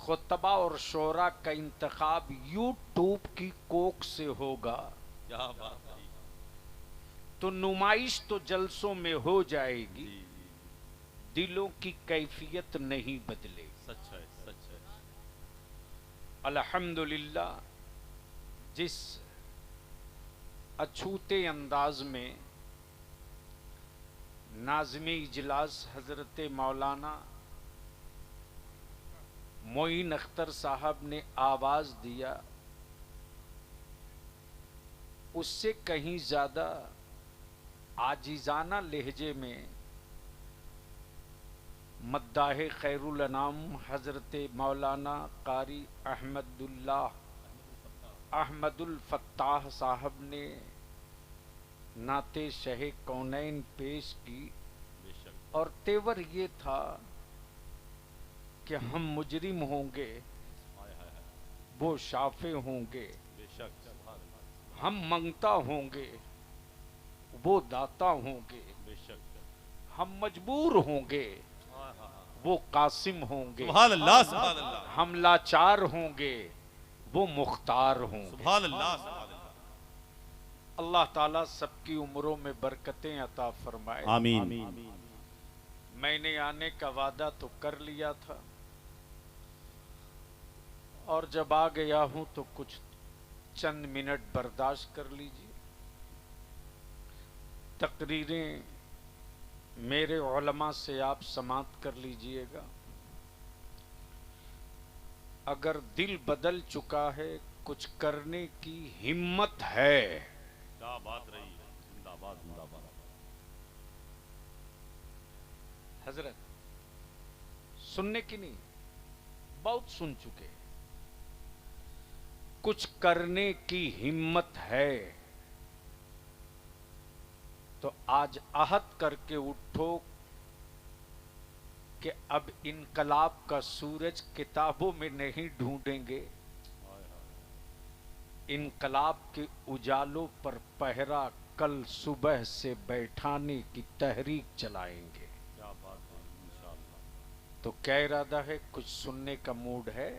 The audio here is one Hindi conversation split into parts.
खुतबा और शोरा का इंतखाब यूट्यूब की कोक से होगा क्या बात है। तो नुमाइश तो जलसों में हो जाएगी, जी जी दिलों की कैफियत नहीं बदलेगी। सच है सच है। अल्हम्दुलिल्लाह, जिस अछूते अंदाज में नाज़िम इजलास हजरत मौलाना मोइन अख्तर साहब ने आवाज दिया, उससे कहीं ज्यादा आजिजाना लहजे में मद्दाह खैरुल अनाम हजरत मौलाना कारी अहमदुल फत्ताह साहब ने नाते शहे कौनैन पेश की। बेशक। और तेवर ये था कि हम मुजरिम होंगे, हाय हाय हाय। वो शाफे होंगे, बेशक। सुभान अल्लाह। हम मंगता होंगे, वो दाता होंगे, बेशक। हम मजबूर होंगे, हाँ हाँ हाँ। वो कासिम होंगे, सुभान अल्लाह सुभान अल्लाह। हम लाचार होंगे, वो मुख्तार होंगे। सुभान अल्लाह सुभान अल्लाह। अल्लाह ताला सबकी उम्रों में बरकतें अता फरमाए। आमीन। मैंने आने का वादा तो कर लिया था और जब आ गया हूं तो कुछ चंद मिनट बर्दाश्त कर लीजिए। तकरीरें मेरे उलमा से आप समात कर लीजिएगा। अगर दिल बदल चुका है, कुछ करने की हिम्मत है। क्या बात रही है। जिंदाबाद जिंदाबाद। हजरत सुनने की नहीं, बहुत सुन चुके। कुछ करने की हिम्मत है तो आज आहद करके उठो कि अब इनकलाब का सूरज किताबों में नहीं ढूंढेंगे, इनकलाब के उजालों पर पहरा कल सुबह से बैठाने की तहरीक चलाएंगे। क्या बात है। इंशाअल्लाह। तो क्या इरादा है? कुछ सुनने का मूड है?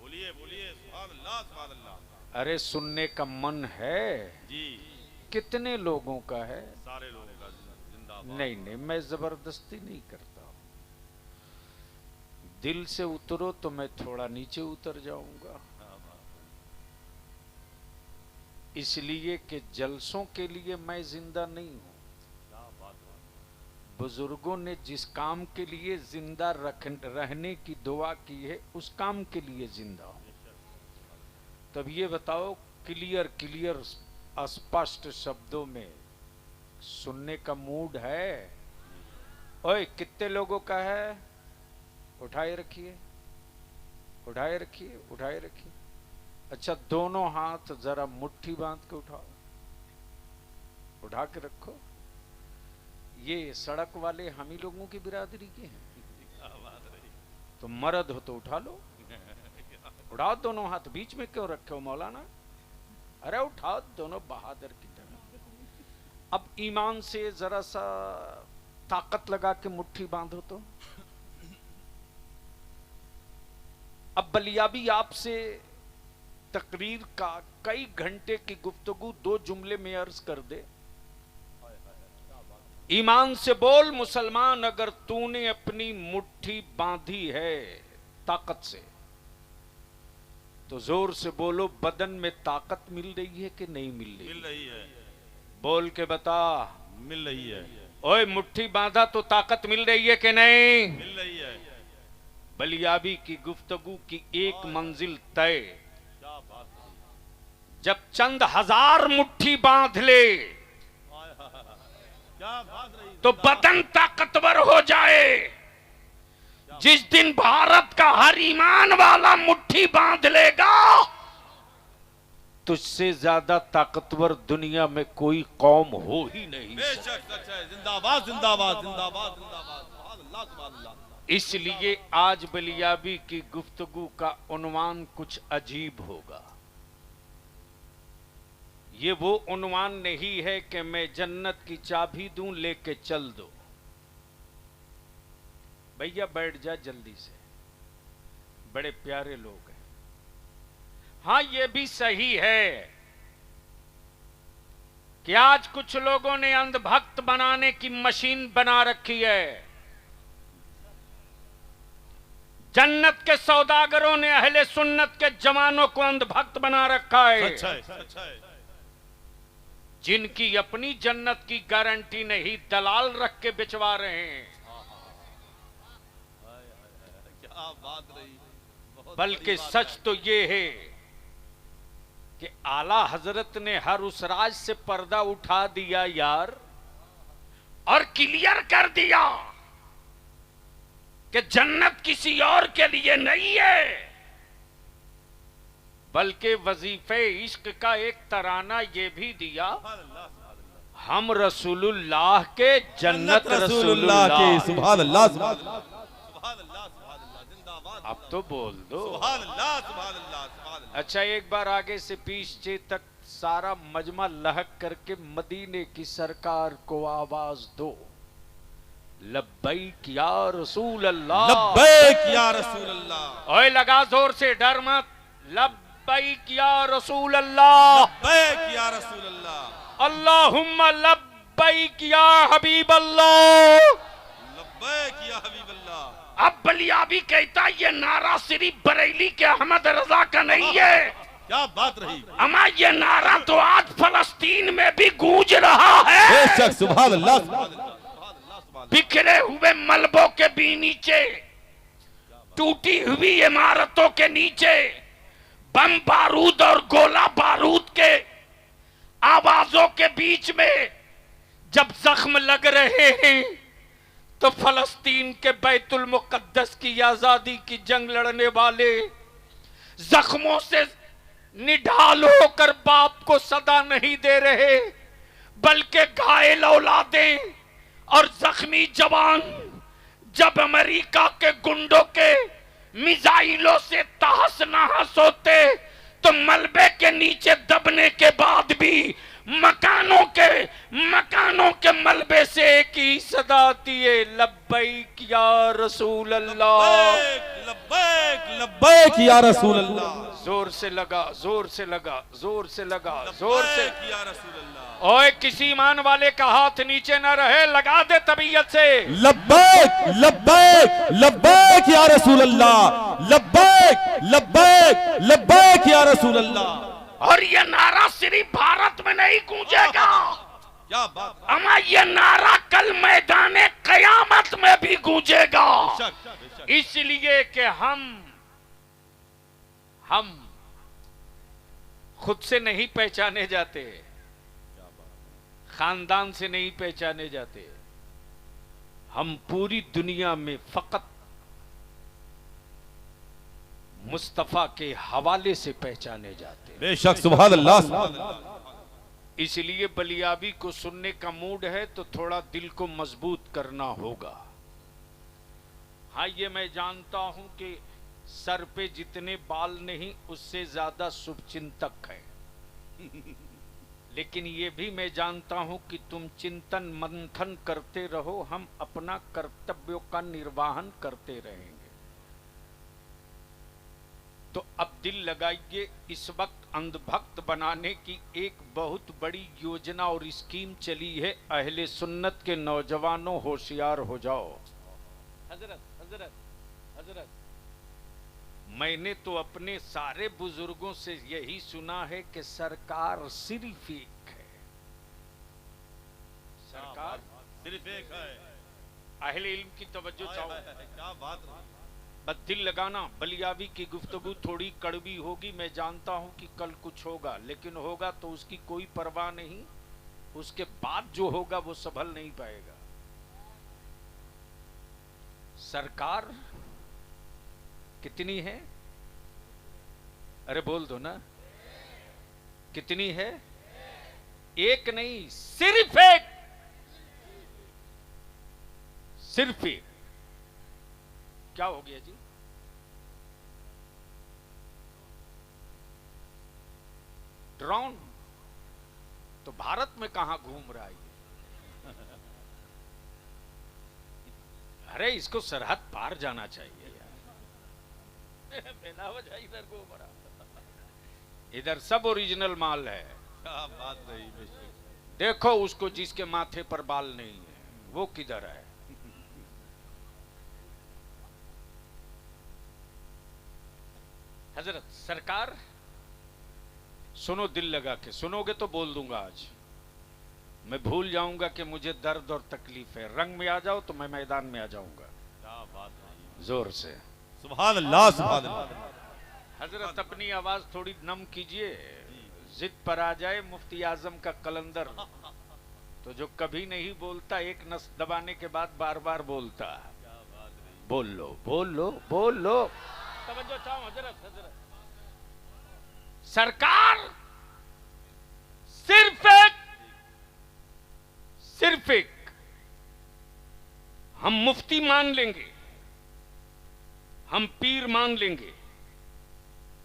बोलिए बोलिए। सुभान अल्लाह सुभान अल्लाह। अरे सुनने का मन है? जी। कितने लोगों का है? सारे लोगों का जिंदाबाद। नहीं नहीं, मैं जबरदस्ती नहीं करता। दिल से उतरो तो मैं थोड़ा नीचे उतर जाऊंगा, इसलिए कि जलसों के लिए मैं जिंदा नहीं हूं। क्या बात है। बुजुर्गों ने जिस काम के लिए जिंदा रहने की दुआ की है, उस काम के लिए जिंदा हूं। तब ये बताओ, क्लियर क्लियर स्पष्ट शब्दों में सुनने का मूड है? ओए, कितने लोगों का है? उठाए रखिए, उठाए रखिए, उठाए रखिए। अच्छा, दोनों हाथ जरा मुट्ठी बांध के उठाओ, उठा के रखो। ये सड़क वाले हम ही लोगों की बिरादरी के हैं। तो मर्द हो तो उठा लो, उठाओ दोनों हाथ। बीच में क्यों रखे हो मौलाना? अरे उठाओ दोनों बहादुर की तरह। अब ईमान से जरा सा ताकत लगा के मुट्ठी बांधो तो। अब बलियाबी आपसे तकरीर का कई घंटे की गुफ्तगू 2 जुमले में अर्ज कर दे। ईमान से बोल मुसलमान, अगर तूने अपनी मुट्ठी बांधी है ताकत से, तो जोर से बोलो, बदन में ताकत मिल रही है कि नहीं मिल रही? मिल रही है। बोल के बता। मिल रही है। ओए, मुट्ठी बांधा तो ताकत मिल रही है कि नहीं? मिल रही है। बलियाबी की गुफ्तगू की एक मंजिल तय। क्या बात है। जब चंद हजार मुट्ठी बांध ले क्या बात रही। तो बदन ताकतवर हो जाए। जिस दिन भारत का हर ईमान वाला मुट्ठी बांध लेगा, तुझसे ज्यादा ताकतवर दुनिया में कोई कौम हो ही नहीं। बेशक सच है। जिंदाबाद जिंदाबाद जिंदाबाद जिंदाबाद। सुभान अल्लाह सुभान अल्लाह। इसलिए आज बलियाबी की गुफ्तगू का उन्वान कुछ अजीब होगा। ये वो उन्वान नहीं है कि मैं जन्नत की चाबी दूं, लेके चल दो। भैया बैठ जा जल्दी से, बड़े प्यारे लोग हैं। हाँ, ये भी सही है कि आज कुछ लोगों ने अंधभक्त बनाने की मशीन बना रखी है। जन्नत के सौदागरों ने अहले सुन्नत के जवानों को अंधभक्त बना रखा है। सच है, सच है। जिनकी अपनी जन्नत की गारंटी नहीं, दलाल रख के बिचवा रहे हैं। क्या बात रही। बहुत बल्कि बड़ी बात सच है। तो ये है कि आला हजरत ने हर उस राज से पर्दा उठा दिया यार, और क्लियर कर दिया कि जन्नत किसी और के लिए नहीं है, बल्कि वजीफे इश्क का एक तराना ये भी दिया, हम रसूलुल्लाह के जन्नत रसूलुल्लाह के। के। सुभान अल्लाह, सुभान अल्लाह, सुभान अल्लाह, सुभान अल्लाह, जिंदाबाद। अब तो बोल दो। सुभान अल्लाह, सुभान अल्लाह, सुभान अल्लाह। अच्छा, एक बार आगे से पीछे तक सारा मजमा लहक करके मदीने की सरकार को आवाज दो, लब्बैक या रसूल अल्लाह, लब्बैक या रसूल अल्लाह। ओए लगा जोर से, डर मत। लब्बैक या रसूल अल्लाह, लब्बैक या रसूल अल्लाह, अल्लाहुम्मा लब्बैक या हबीब अल्लाह। लब्बैक या हबीब अल्लाह। अब बलियाबी कहता ये नारा सिर्फ बरेली के अहमद रजा का नहीं है, क्या बात रही। अमा ये नारा तो आज फलस्तीन में भी गूंज रहा है। बेशक, सुभान अल्लाह, सुभान अल्लाह, सुभान अल्लाह, सुभान अल्लाह। बिखरे हुए मलबों के भी नीचे, टूटी हुई इमारतों के नीचे, बम बारूद और गोला बारूद के आवाजों के बीच में जब जख्म लग रहे हैं, तो फलस्तीन के बैतुल मुकद्दस की आजादी की जंग लड़ने वाले जख्मों से निढाल होकर बाप को सदा नहीं दे रहे, बल्कि घायल औलादें और जख्मी जवान जब अमेरिका के गुंडों के मिसाइलों से तहस नहस होते, तो मलबे के नीचे दबने के बाद भी मकानों के मलबे से एक ही सदा आती है, लब्बैक या रसूल अल्लाह, लब्बैक, लब्बैक या रसूल अल्लाह। जोर से लगा, जोर से लगा, जोर से लगा, जोर से। लब्बैक या रसूल अल्लाह। ओए किसी ईमान वाले का हाथ नीचे न रहे, लगा दे तबीयत से। लब्बैक, लब्बैक, लब्बैक या रसूल अल्लाह, लब्बैक, लब्बैक, लब्बैक या रसूल अल्लाह। और ये नारा सिर्फ भारत में नहीं गूंजेगा, क्या बात। अमा ये नारा कल मैदाने कयामत में भी गूंजेगा। इसलिए कि हम खुद से नहीं पहचाने जाते, खानदान से नहीं पहचाने जाते, हम पूरी दुनिया में फकत मुस्तफा के हवाले से पहचाने जाते हैं। बेशक, सुभान अल्लाह, सुभान अल्लाह। इसलिए बलियाबी को सुनने का मूड है तो थोड़ा दिल को मजबूत करना होगा। हाँ, ये मैं जानता हूं कि सर पे जितने बाल नहीं, उससे ज्यादा शुभचिंतक है, लेकिन ये भी मैं जानता हूं कि तुम चिंतन मंथन करते रहो, हम अपना कर्तव्यों का निर्वहन करते रहेंगे। तो अब दिल लगाइए, इस वक्त अंधभक्त बनाने की एक बहुत बड़ी योजना और स्कीम चली है। अहले सुन्नत के नौजवानों, होशियार हो जाओ। हजरत हजरत हजरत, मैंने तो अपने सारे बुजुर्गों से यही सुना है कि सरकार सिर्फ एक है, सरकार सिर्फ एक है। अहले इल्म की तवज्जो चाहो। क्या बात। बस दिल लगाना। बलियाबी की गुफ्तगू थोड़ी कड़वी होगी, मैं जानता हूं कि कल कुछ होगा, लेकिन होगा तो उसकी कोई परवाह नहीं, उसके बाद जो होगा वो संभल नहीं पाएगा। सरकार कितनी है? अरे बोल दो ना, कितनी है? एक नहीं, सिर्फ एक, सिर्फ एक। क्या हो गया जी? ड्रोन तो भारत में कहां घूम रहा है? अरे इसको सरहद पार जाना चाहिए यार। बिना वजह इधर को बड़ा, इधर सब ओरिजिनल माल है। क्या बात रही। देखो उसको जिसके माथे पर बाल नहीं है वो किधर है। हजरत सरकार सुनो, दिल लगा के सुनोगे तो बोल दूंगा। आज मैं भूल जाऊंगा कि मुझे दर्द और तकलीफ है। रंग में आ जाओ तो मैं मैदान में आ जाऊंगा। क्या बात रही। जोर से सुभान अल्लाह, सुभान अल्लाह। हजरत अपनी आवाज थोड़ी नम कीजिए। जिद पर आ जाए मुफ्ती आजम का कलंदर, तो जो कभी नहीं बोलता एक नस दबाने के बाद बार बार बोलता। बोल लो, बोल लो, बोल लो। तवज्जो चाहो हजरत। हजरत सरकार सिर्फ एक हम मुफ्ती मान लेंगे, हम पीर मान लेंगे,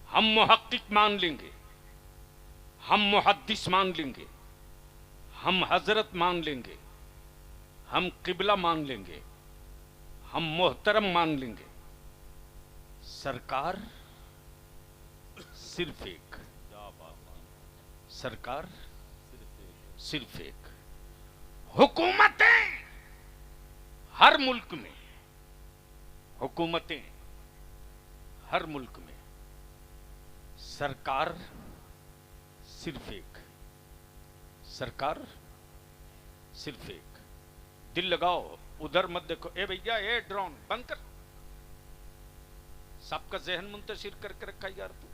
हम मुहक्किक मान लेंगे, हम मुहद्दिस मान लेंगे, हम हजरत मान लेंगे, हम किबला मान लेंगे, हम मोहतरम मान लेंगे। सरकार सिर्फ एक, सरकार सिर्फ एक। हुकूमतें हर मुल्क में, हुकूमतें हर मुल्क में, सरकार सिर्फ एक, सरकार सिर्फ एक। दिल लगाओ, उधर मत देखो। ए भैया, ए ड्रोन बंद कर। सबका जहन मुंतशिर करके रखा यार तू।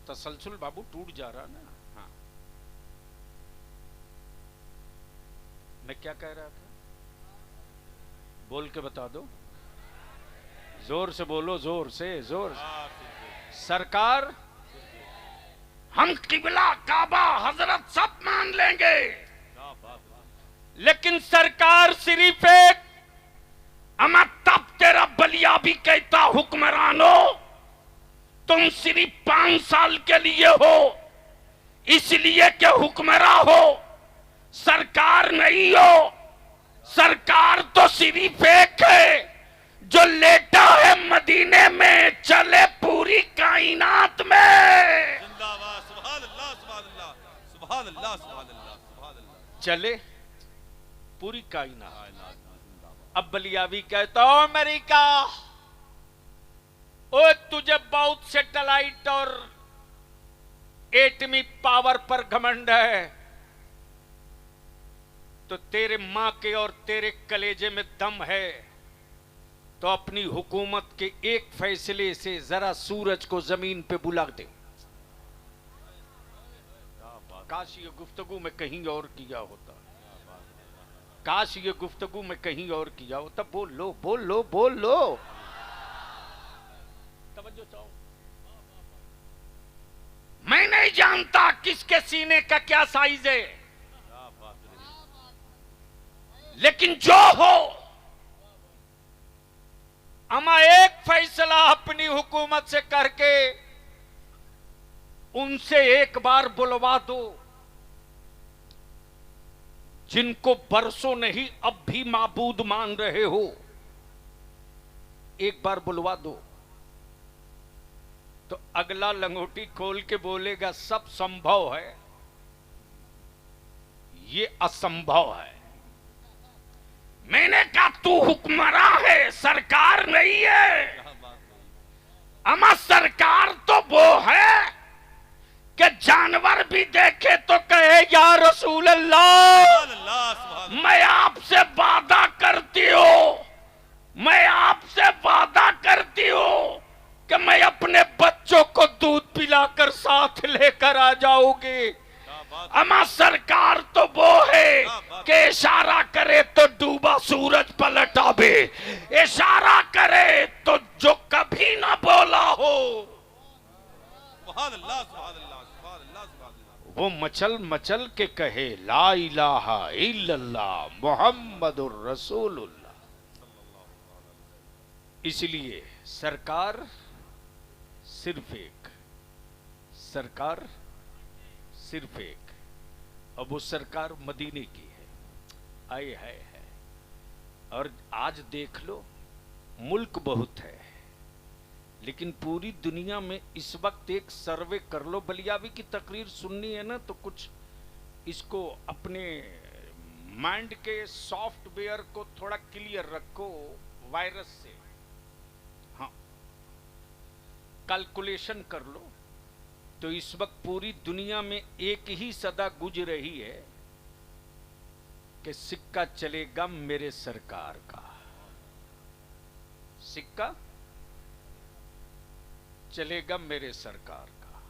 तसलसल बाबू टूट जा रहा ना। हाँ, मैं क्या कह रहा था, बोल के बता दो। जोर से बोलो, जोर से, जोर से। सरकार, हम किबला, काबा, हजरत सब मान लेंगे, लेकिन सरकार सिर्फ एक। अमा तब तेरा बलिया भी कहता हुक्मरानो, तुम सिर्फ 5 साल के लिए हो, इसलिए कि हुक्मरान हो, सरकार नहीं हो। सरकार तो सिर्फ एक है जो लेटा है मदीने में, चले पूरी कायनात में। जिंदाबाद, सुभान अल्लाह, सुभान अल्लाह, सुभान अल्लाह, सुभान अल्लाह, सुभान अल्लाह। चले पूरी कायनात। अब बलियावी कहता हो अमेरिका, ओ तुझे बहुत सैटेलाइट और एटमी पावर पर घमंड है, तो तेरे मां के और तेरे कलेजे में दम है तो अपनी हुकूमत के एक फैसले से जरा सूरज को जमीन पे बुला दे। काश ये गुफ्तगू में कहीं और किया होता, काश ये गुफ्तगू में कहीं और किया होता। बोल लो, बोल लो, बोल लो। तवज्जो चाहो। मैं नहीं जानता किसके सीने का क्या साइज है, लेकिन जो हो, अमा एक फैसला अपनी हुकूमत से करके उनसे एक बार बुलवा दो, जिनको बरसों नहीं अब भी माबूद मान रहे हो। एक बार बुलवा दो तो अगला लंगोटी खोल के बोलेगा सब संभव है, ये असंभव है। मैंने कहा तू हुक्मरान है, सरकार नहीं है। अमा सरकार तो वो है कि जानवर भी देखे तो कहे या रसूल अल्लाह, मैं आपसे वादा करती हूं, मैं आपसे वादा करती हूं कि मैं अपने बच्चों को दूध पिलाकर साथ लेकर आ जाऊंगी। अमा सरकार तो वो है कि इशारा करे तो डूबा सूरज पलट आवे, इशारा करे तो जो कभी ना बोला हो वो मचल मचल के कहे ला इलाहा इल्लल्लाह मुहम्मदुर रसूलुल्लाह। इसलिए सरकार सिर्फ एक, सरकार सिर्फ एक। अब वो सरकार मदीने की है, आए है। और आज देख लो, मुल्क बहुत है, लेकिन पूरी दुनिया में इस वक्त एक सर्वे कर लो, बलियावी की तकरीर सुननी है ना तो कुछ इसको अपने माइंड के सॉफ्टवेयर को थोड़ा क्लियर रखो वायरस से। हाँ, कैलकुलेशन कर लो तो इस वक्त पूरी दुनिया में एक ही सदा गुज रही है कि सिक्का चलेगा मेरे सरकार का, सिक्का चलेगा मेरे सरकार का।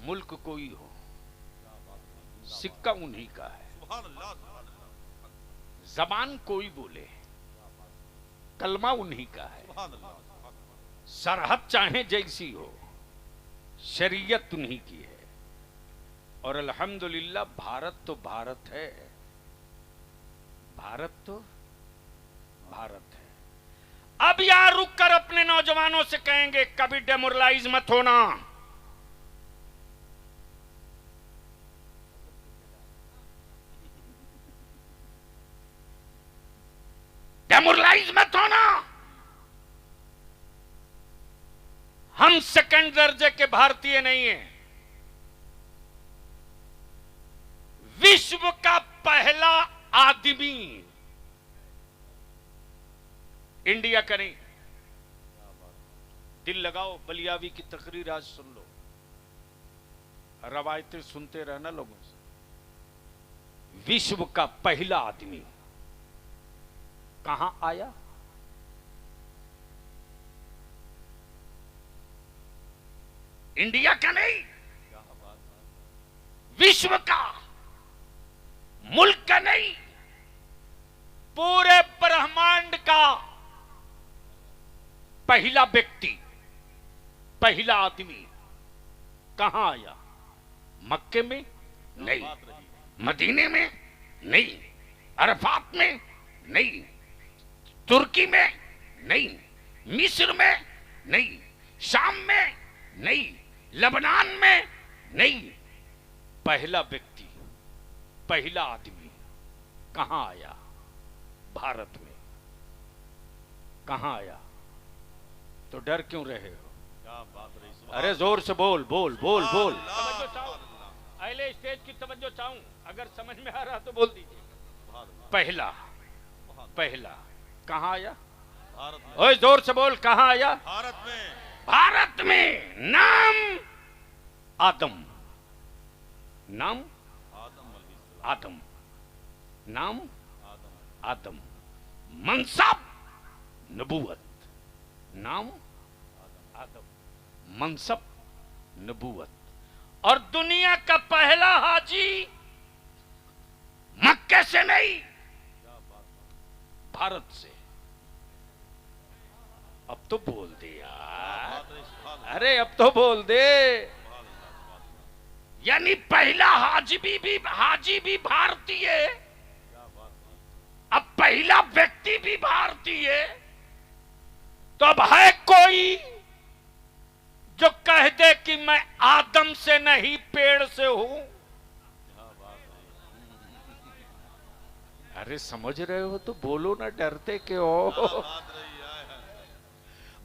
मुल्क कोई हो, सिक्का उन्हीं का है। जबान कोई बोले, कलमा उन्हीं का है। सरहद चाहे जैसी हो, शरीयत उन्हीं की है। और अल्हम्दुलिल्लाह भारत तो भारत है, भारत तो भारत है। अब यहां रुककर अपने नौजवानों से कहेंगे कभी डेमोरलाइज मत होना, डेमोरलाइज मत होना। हम सेकंड दर्जे के भारतीय नहीं हैं। विश्व का पहला आदमी इंडिया का नहीं। दिल लगाओ, बलियावी की तकरीर आज सुन लो, रवायतें सुनते रहना लोगों से। विश्व का पहला आदमी कहां आया? इंडिया का नहीं, विश्व का, मुल्क का नहीं, पूरे ब्रह्मांड का पहला व्यक्ति, पहला आदमी कहां आया? मक्के में नहीं, मदीने में नहीं, अरफात में नहीं, तुर्की में नहीं, मिस्र में नहीं, शाम में नहीं, लबनान में नहीं। पहला व्यक्ति, पहला आदमी कहां आया? भारत में। कहां आया? तो डर क्यों रहे हो? क्या बात रही? अरे जोर से बोल बोल बोल बोल। तवज्जो चाहूं, अगले स्टेज की तवज्जो चाहूं, अगर समझ में आ रहा तो बोल दीजिए। पहला, पहला कहां आया? भारत में। ओए जोर से बोल, कहां आया? भारत में। भारत में। नाम आदम, नाम आदम, नाम आदम। मनसब नबूवत, नाम आदम, मनसब नबूवत। और दुनिया का पहला हाजी मक्के से नहीं, भारत से। अब तो बोल दे यार, अरे अब तो बोल दे। यानी पहला हाजी भी भारतीय, अब पहला व्यक्ति भी भारतीय। तो अब है कोई जो कह दे कि मैं आदम से नहीं पेड़ से हूं? अरे समझ रहे हो तो बोलो ना, डरते क्यों हो?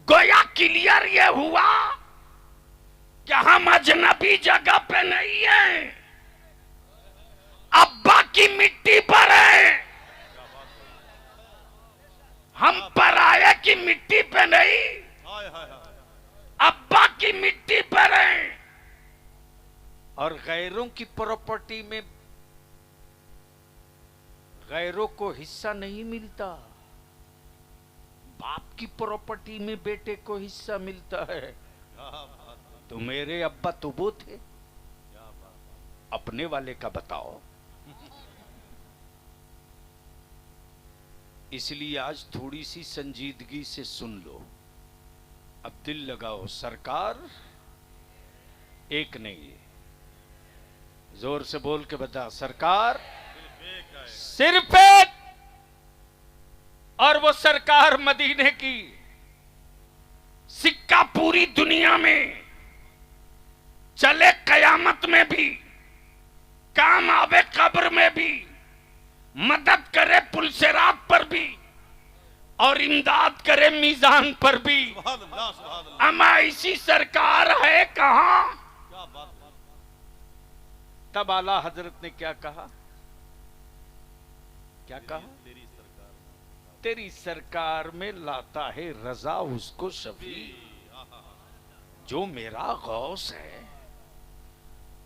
गोया क्लियर ये हुआ कि हम अजनबी जगह पे नहीं है, अब्बा की मिट्टी पर है। हम पराये की मिट्टी पे नहीं, अब्बा की मिट्टी पर है। और गैरों की प्रॉपर्टी में गैरों को हिस्सा नहीं मिलता, बाप की प्रॉपर्टी में बेटे को हिस्सा मिलता है। तो मेरे अब्बा तो वो थे, अपने वाले का बताओ। इसलिए आज थोड़ी सी संजीदगी से सुन लो, अब दिल लगाओ। सरकार एक नहीं है, जोर से बोल के बता, सरकार सिर्फ एक। और वो सरकार मदीने की। सिक्का पूरी दुनिया में चले, कयामत में भी काम आवे, कब्र में भी मदद करे, पुलसिरात पर भी और इमदाद करे मीजान पर भी। सुभान अल्लाह, सुभान अल्लाह। अमा ऐसी सरकार है कहां? क्या बात है। तब आला हजरत ने क्या कहा? क्या कहा? तेरी सरकार। तेरी सरकार में लाता है रजा उसको शफी, जो मेरा गौस है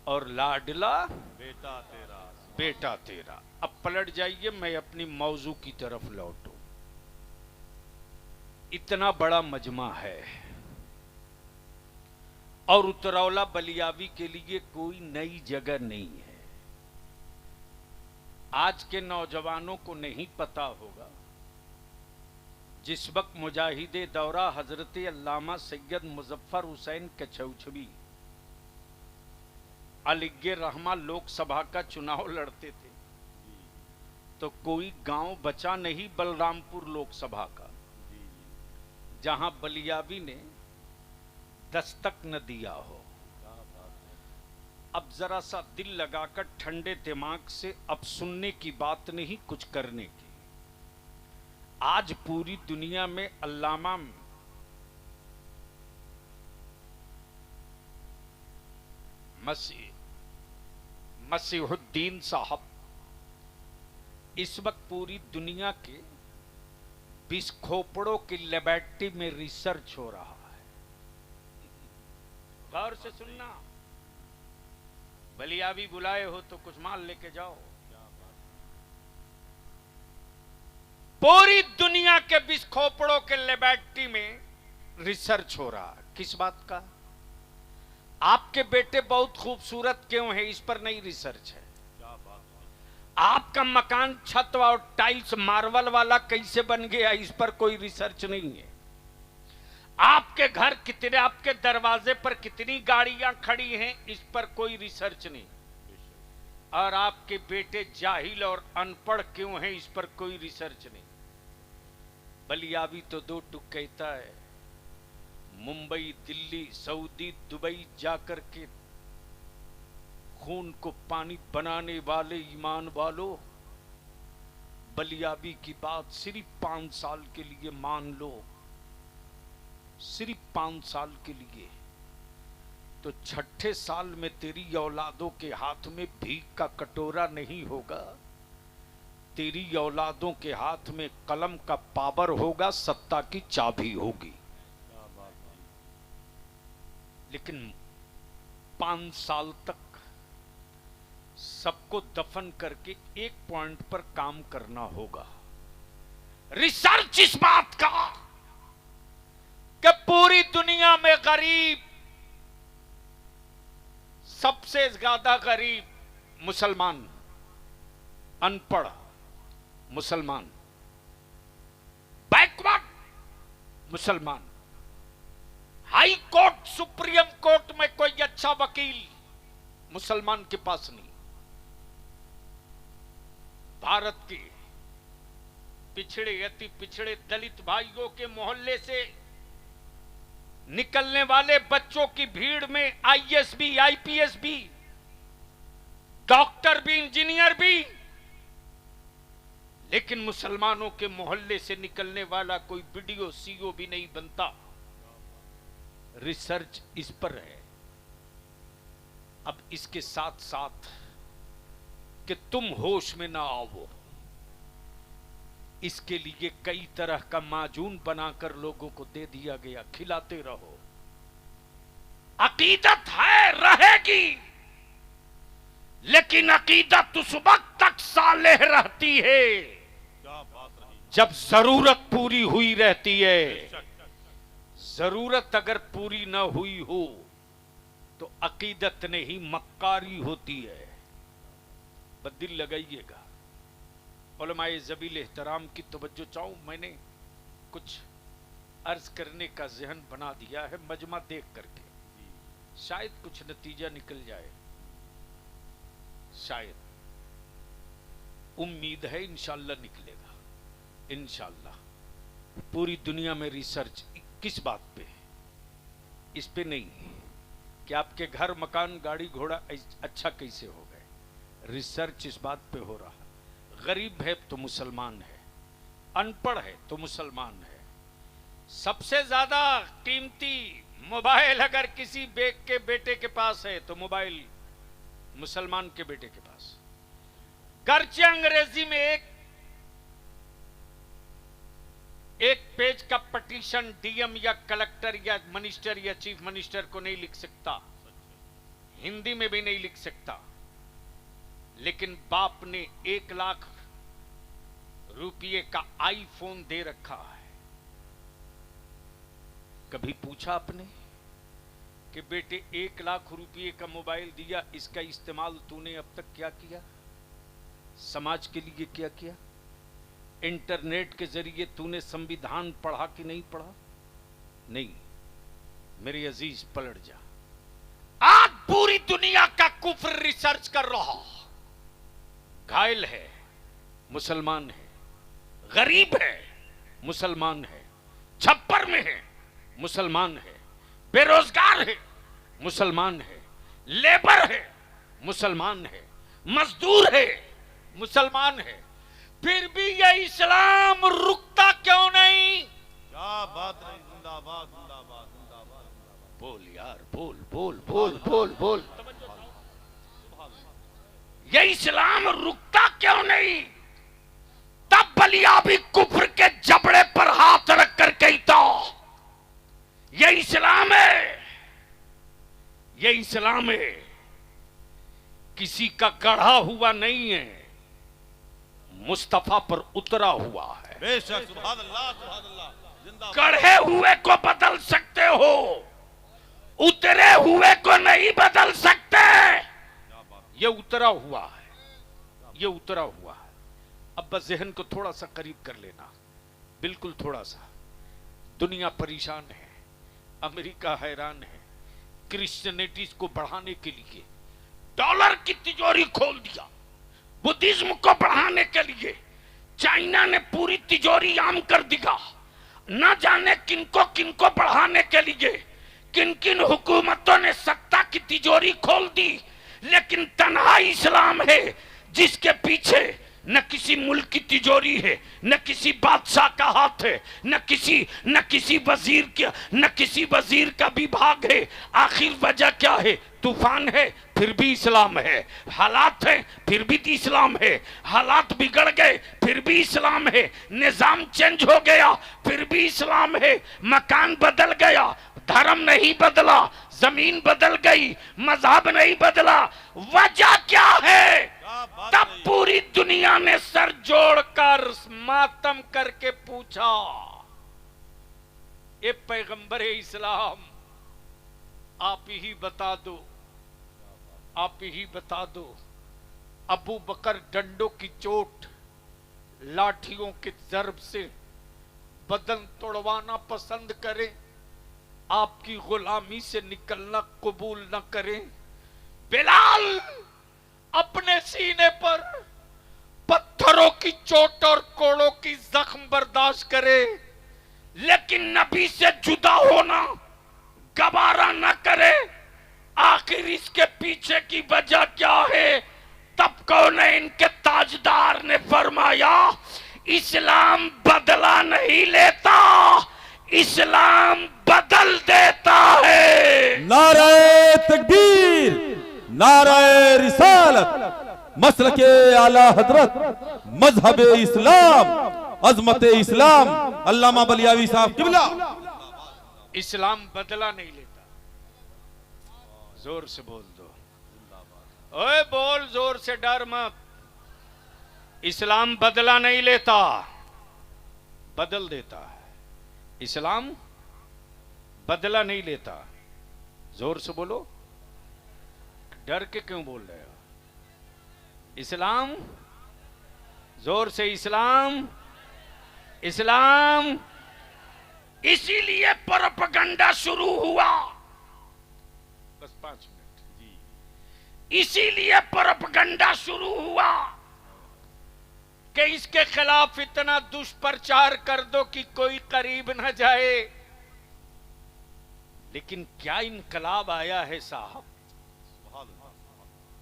और लाडला बेटा तेरा। बेटा तेरा। अब पलट जाइए, मैं अपनी मौजू की तरफ लौटूं। इतना बड़ा मजमा है और उतरौला बलियावी के लिए कोई नई जगह नहीं है। आज के नौजवानों को नहीं पता होगा, जिस वक्त मुजाहिदे दौरा हजरत अल्लामा सैयद मुजफ्फर हुसैन कछौछवी अलिगे रहमा लोकसभा का चुनाव लड़ते थे, तो कोई गांव बचा नहीं बलरामपुर लोकसभा का जहां बलियावी ने दस्तक न दिया हो। अब जरा सा दिल लगाकर ठंडे दिमाग से अब सुनने की बात नहीं, कुछ करने की। आज पूरी दुनिया में अल्लामा मसीहुद्दीन साहब इस वक्त पूरी दुनिया के बिस्खोपड़ों की लेबोरेटरी में रिसर्च हो रहा है। गौर से सुनना, बलियावी बुलाए हो तो कुछ माल लेके जाओ। पूरी दुनिया के बिस्खोपड़ों के लेबोरेटरी में रिसर्च हो रहा है। किस बात का? आपके बेटे बहुत खूबसूरत क्यों है, इस पर नई रिसर्च है। आपका मकान छत और टाइल्स मार्बल वाला कैसे बन गया, इस पर कोई रिसर्च नहीं है। आपके घर कितने, आपके दरवाजे पर कितनी गाड़ियां खड़ी हैं, इस पर कोई रिसर्च नहीं। और आपके बेटे जाहिल और अनपढ़ क्यों हैं, इस पर कोई रिसर्च नहीं। बलियावी तो दो टुक कहता है, मुंबई, दिल्ली, सऊदी, दुबई जाकर के खून को पानी बनाने वाले ईमान वालों, बलियावी की बात सिर्फ 5 साल के लिए मान लो, सिर्फ 5 साल के लिए, तो 6ठे साल में तेरी औलादों के हाथ में भीख का कटोरा नहीं होगा, तेरी औलादों के हाथ में कलम का पावर होगा, सत्ता की चाबी होगी। लेकिन 5 साल तक सबको दफन करके एक पॉइंट पर काम करना होगा। रिसर्च इस बात का कि पूरी दुनिया में गरीब, सबसे ज्यादा गरीब मुसलमान, अनपढ़ मुसलमान, बैकवर्ड मुसलमान, हाई कोर्ट सुप्रीम कोर्ट में कोई अच्छा वकील मुसलमान के पास नहीं। भारत के पिछड़े, अति पिछड़े दलित भाइयों के मोहल्ले से निकलने वाले बच्चों की भीड़ में आईएएस भी, आईपीएस भी, डॉक्टर भी, इंजीनियर भी, लेकिन मुसलमानों के मोहल्ले से निकलने वाला कोई बीडीओ, सीओ भी नहीं बनता। रिसर्च इस पर है। अब इसके साथ साथ कि तुम होश में ना आओ, इसके लिए कई तरह का माजून बनाकर लोगों को दे दिया गया, खिलाते रहो। अकीदत है, रहेगी, लेकिन अकीदत उस वक्त तक सालेह रहती है जब जरूरत पूरी हुई रहती है। जरूरत अगर पूरी ना हुई हो तो अकीदत नहीं, मक्कारी होती है। बस दिल लगाइएगा। उलमाए ज़बील एहतराम की तवज्जो चाहूं, मैंने कुछ अर्ज करने का ज़हन बना दिया है मजमा देख करके, शायद कुछ नतीजा निकल जाए, शायद, उम्मीद है इंशाअल्लाह निकलेगा। इंशाअल्लाह पूरी दुनिया में रिसर्च किस बात पे? इस पे नहीं कि आपके घर, मकान, गाड़ी, घोड़ा अच्छा कैसे हो गए। रिसर्च इस बात पे हो रहा, गरीब है तो मुसलमान है, अनपढ़ है तो मुसलमान है। सबसे ज्यादा कीमती मोबाइल अगर किसी के बेटे के पास है तो मोबाइल मुसलमान के बेटे के पास। गर्चे अंग्रेजी में एक पेज का पटिशन डीएम या कलेक्टर या मिनिस्टर या चीफ मिनिस्टर को नहीं लिख सकता, हिंदी में भी नहीं लिख सकता, लेकिन बाप ने 1 लाख रुपये का आईफोन दे रखा है। कभी पूछा आपने कि बेटे 1 लाख रुपये का मोबाइल दिया, इसका इस्तेमाल तूने अब तक क्या किया, समाज के लिए क्या किया? इंटरनेट के जरिए तूने संविधान पढ़ा कि नहीं पढ़ा? नहीं। मेरे अजीज पलट जा। आज पूरी दुनिया का कुफ्र रिसर्च कर रहा, घायल है मुसलमान है, गरीब है मुसलमान है, छप्पर में है मुसलमान है, बेरोजगार है मुसलमान है, लेबर है मुसलमान है, मजदूर है मुसलमान है, फिर भी ये इस्लाम रुकता क्यों नहीं? क्या बात है, जिंदाबाद जिंदाबाद जिंदाबाद जिंदाबाद। बोल यार, बोल बोल बोल बोल बोल। ये इस्लाम रुकता क्यों नहीं? तब बलिया भी कुफ्र के जबड़े पर हाथ रख कर कहता ये इस्लाम है, ये इस्लाम है, किसी का गढ़ा हुआ नहीं है, मुस्तफा पर उतरा हुआ है। बेशक, सुभान अल्लाह सुभान अल्लाह, जिंदाबाद। गढ़े हुए को बदल सकते हो, उतरे हुए को नहीं बदल सकते। ये उतरा हुआ है, ये उतरा हुआ है। अब बस जहन को थोड़ा सा करीब कर लेना, बिल्कुल थोड़ा सा। दुनिया परेशान है, अमेरिका हैरान है, क्रिश्चियनिटी को बढ़ाने के लिए डॉलर की तिजोरी खोल दिया, बुद्धिज्म को बढ़ाने के लिए चाइना ने पूरी तिजोरी आम कर दिया। न जाने किनको बढ़ाने के लिए किन किन हुकूमतों ने सत्ता की तिजोरी खोल दी, लेकिन तन्हा इस्लाम है जिसके पीछे न किसी मुल्क की तिजोरी है, न किसी बादशाह का हाथ है, न किसी वजीर का विभाग है। आखिर वजह क्या है? तूफान है फिर भी इस्लाम है, हालात है फिर भी इस्लाम है, हालात बिगड़ गए फिर भी इस्लाम है, निजाम चेंज हो गया फिर भी इस्लाम है, मकान बदल गया, धर्म नहीं बदला, जमीन बदल गई, मजहब नहीं बदला। वजह क्या है? तब पूरी दुनिया ने सर जोड़कर मातम करके पूछा, ए पैगंबर इस्लाम, आप ही बता दो, आप ही बता दो। अबू बकर डंडों की चोट, लाठियों के जर्ब से बदन तोड़वाना पसंद करें, आपकी गुलामी से निकलना कबूल न करें। बिलाल अपने सीने पर पत्थरों की चोट और कोड़ों की जख्म बर्दाश्त करे, लेकिन नबी से जुदा होना गवारा न करे। आखिर इसके पीछे की वजह क्या है? तब कौन है इनके ताजदार ने फरमाया, इस्लाम बदला नहीं लेता, इस्लाम बदल देता है। नारे तकबीर, नारे रिसालत, मसलके आला हजरत, मजहब इस्लाम, अजमत इस्लाम, अल्लामा बलियावी साहब किबला। इस्लाम बदला नहीं लेता। जोर से बोल दो, ओए बोल जोर से, डर मत। इस्लाम बदला नहीं लेता, बदल देता है। इस्लाम बदला नहीं लेता। जोर से बोलो, डर के क्यों बोल रहे हो? इस्लाम, जोर से, इस्लाम, इस्लाम। इसीलिए प्रोपेगेंडा शुरू हुआ। बस 5 मिनट जी। इसीलिए प्रोपेगेंडा शुरू हुआ कि इसके खिलाफ इतना दुष्प्रचार कर दो कि कोई करीब न जाए। लेकिन क्या इनकलाब आया है साहब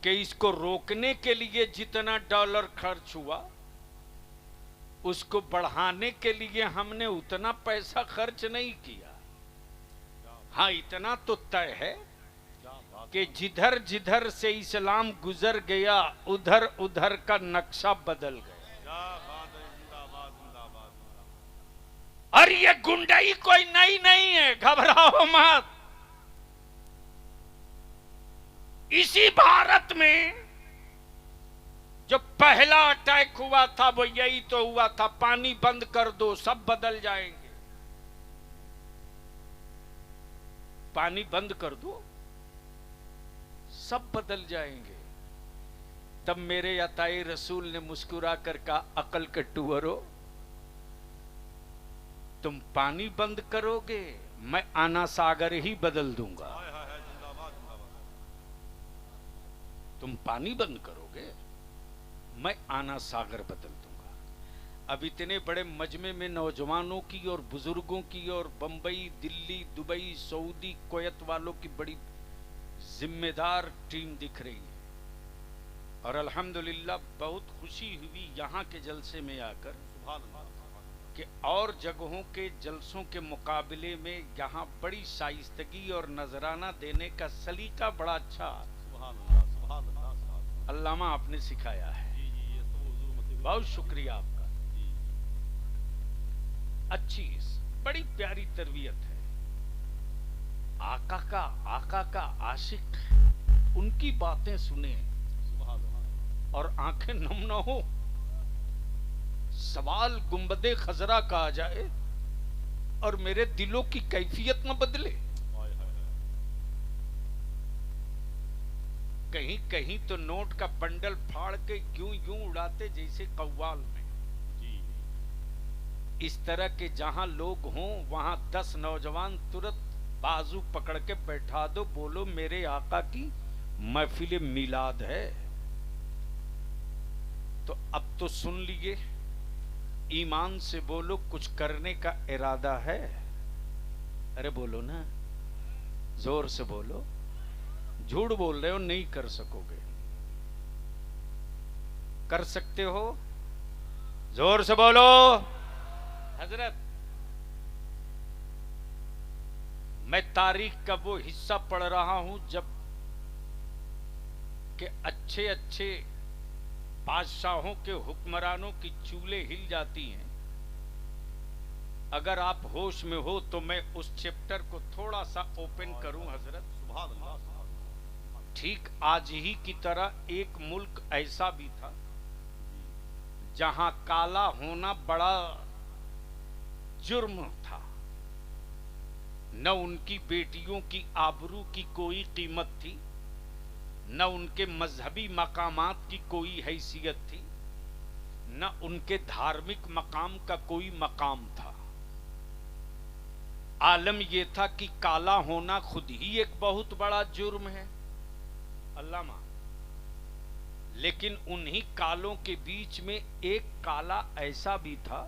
कि इसको रोकने के लिए जितना डॉलर खर्च हुआ उसको बढ़ाने के लिए हमने उतना पैसा खर्च नहीं किया। हाँ, इतना तो तय है कि जिधर जिधर से इस्लाम गुजर गया उधर उधर का नक्शा बदल गया। क्या बात है, जिंदाबाद जिंदाबाद। और ये गुंडाई कोई नई नहीं है, घबराओ मत। इसी भारत में जो पहला अटैक हुआ था वो यही तो हुआ था, पानी बंद कर दो सब बदल जाएंगे। पानी बंद कर दो सब बदल जाएंगे। तब मेरे अताए रसूल ने मुस्कुरा कर कहा, अकल के टूअरो, तुम पानी बंद करोगे, मैं आना सागर ही बदल दूंगा। हाय हाय हाय, जिंदाबाद जिंदाबाद। तुम पानी बंद करोगे, मैं आना सागर बदल दूंगा। अब इतने बड़े मजमे में नौजवानों की और बुजुर्गों की और Bombay, Delhi, Dubai, Saudi, Kuwait वालों की बड़ी जिम्मेदार टीम दिख रही है। और अल्हम्दुलिल्लाह बहुत खुशी हुई यहाँ के जलसे में आकर सुभान अल्लाह, सुभान अल्लाह। कि और जगहों के जलसों के मुकाबले में यहाँ बड़ी शाइस्तगी और नजराना देने का सलीका बड़ा अच्छा सुभान अल्लाह, सुभान अल्लाह, सुभान अल्लाह। अल्लामा आपने सिखाया है। जी जी, ये सब हुजूर मसीह। बहुत शुक्रिया आपका। जी। अच्छी बड़ी प्यारी तरबियत है। आका का आशिक, उनकी बातें सुने सुभान अल्लाह। और आंखें नम न हो। सवाल गुंबदे खजरा का आ जाए और मेरे दिलों की कैफियत न बदले। हाय हाय हाय। कहीं कहीं तो नोट का बंडल फाड़ के यूं यूं उड़ाते जैसे कव्वाल में। जी। इस तरह के जहां लोग हों वहां 10 नौजवान तुरंत बाजू पकड़ के बैठा दो, बोलो मेरे आका की महफिल मिलाद है। तो अब तो सुन लिए, ईमान से बोलो कुछ करने का इरादा है। अरे बोलो ना, जोर से बोलो। झूठ बोल रहे हो, नहीं कर सकोगे। कर सकते हो, जोर से बोलो। हजरत, मैं तारीख का वो हिस्सा पढ़ रहा हूं जब के अच्छे अच्छे बादशाहों के हुक्मरानों की चूलें हिल जाती हैं। अगर आप होश में हो तो मैं उस चैप्टर को थोड़ा सा ओपन करूं हजरत। सुभान अल्लाह, सुभान अल्लाह। ठीक आज ही की तरह एक मुल्क ऐसा भी था जहां काला होना बड़ा जुर्म था। न उनकी बेटियों की आबरू की कोई कीमत थी, न उनके मजहबी मकामात की कोई हैसियत थी, न उनके धार्मिक मकाम का कोई मकाम था। आलम यह था कि काला होना खुद ही एक बहुत बड़ा जुर्म है। अल्लामा, लेकिन उन्हीं कालों के बीच में एक काला ऐसा भी था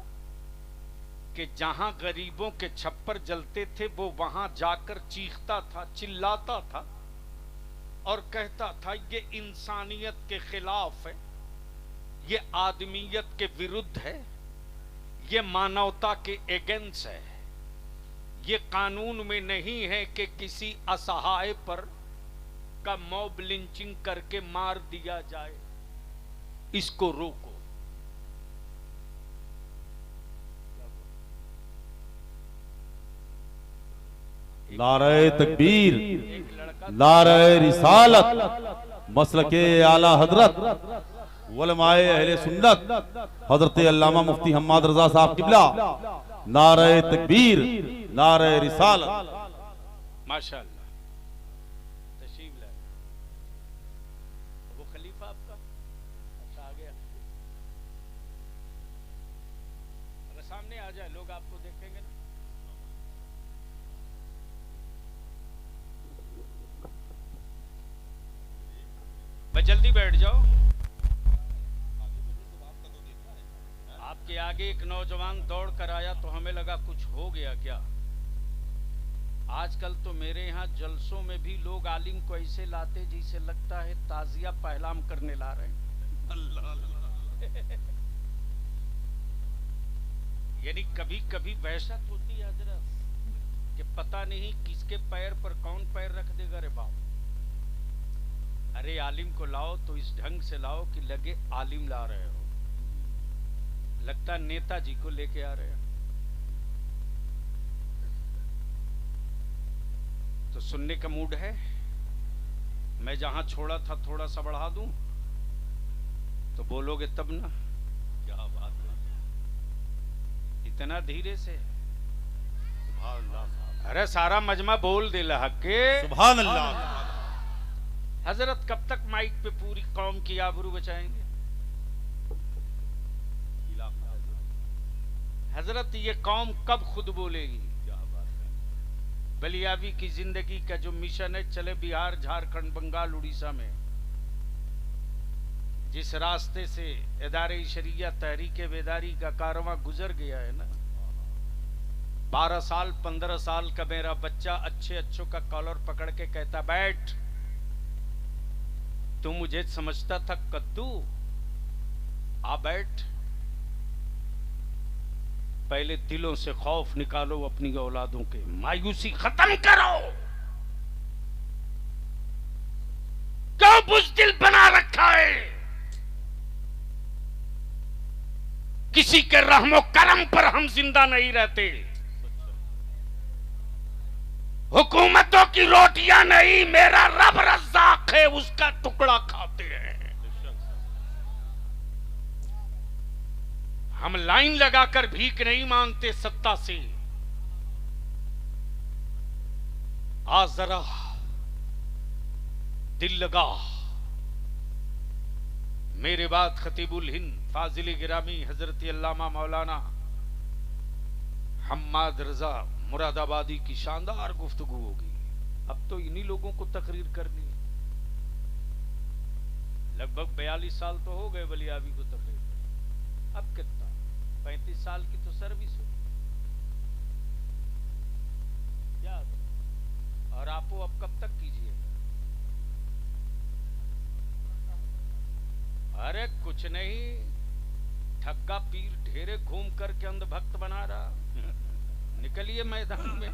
कि जहां गरीबों के छप्पर जलते थे वो वहां जाकर चीखता था, चिल्लाता था और कहता था ये इंसानियत के खिलाफ है, ये आदमियत के विरुद्ध है, ये मानवता के अगेंस्ट है, ये कानून में नहीं है कि किसी असहाय पर का मॉब लिंचिंग करके मार दिया जाए, इसको रोको। नारे तकबीर, नारे रिसालत, मसलके आला हजरत, उलमाए अहले सुन्नत, हजरत अल्लामा मुफ्ती हम्माद रजा साहब किबला, नारे तकबीर, नारे रिसालत। माशाअल्लाह, तशरीफ लाए। वो खलीफा आपका अच्छा आ गया। अगर सामने आ जाए लोग आपको देखेंगे ना। मैं जल्दी बैठ जाओ। आपके आगे एक नौजवान दौड़ कर आया तो हमें लगा कुछ हो गया क्या। आजकल तो मेरे यहाँ जलसों में भी लोग आलिम को ऐसे लाते जिसे लगता है ताजिया पहलाम करने ला रहे हैं। अल्लाह अल्लाह। यानी कभी कभी वहशत होती है हजरत कि पता नहीं किसके पैर पर कौन पैर रख देगा रे बाप। अरे आलिम को लाओ तो इस ढंग से लाओ कि लगे आलिम ला रहे हो, लगता नेताजी को लेके आ रहे हो। तो सुनने का मूड है? मैं जहां छोड़ा था थोड़ा सा बढ़ा दूं तो बोलोगे तब ना। क्या बात है, इतना धीरे से? सुभान अल्लाह, अरे सारा मजमा बोल दे लहा के सुभान अल्लाह। हजरत कब तक माइक पे पूरी कौम की आबरू बचाएंगे? हजरत ये कौम कब खुद बोलेगी? क्या बात है, बलियावी की जिंदगी का जो मिशन है, चले बिहार, झारखंड, बंगाल, उड़ीसा में जिस रास्ते से इदारे शरिया तहरीक बेदारी का कारवां गुजर गया है ना, 12 साल 15 साल का मेरा बच्चा अच्छे अच्छों का कॉलर पकड़ के कहता, बैठ, तू मुझे समझता था कद्दू, आ बैठ। पहले दिलों से खौफ निकालो अपनी औलादों के, मायूसी खत्म करो। क्यों बुज़दिल बना रखा है? किसी के रहमो करम पर हम जिंदा नहीं रहते। हुकूमतों की रोटियां नहीं, मेरा रब रज़्ज़ाक़ है, उसका टुकड़ा खाते हैं। हम लाइन लगाकर भीख नहीं मांगते सत्ता से। आज जरा दिल लगा, मेरे बाद खतीबुल हिंद फाजिल गिरामी हजरत अल्लामा मौलाना हम्माद रजा मुरादाबादी की शानदार गुफ्तगू होगी। अब तो इन्हीं लोगों को तकरीर करनी है। लगभग 42 साल तो हो गए बलियावी को तकरीर करते। अब कितना, 35 साल की तो सर्विस हो क्या? और आपो अब कब तक कीजिएगा? अरे कुछ नहीं, ठग्गा पीर ढेरे घूम करके अंधभक्त बना रहा। निकलिए मैदान में।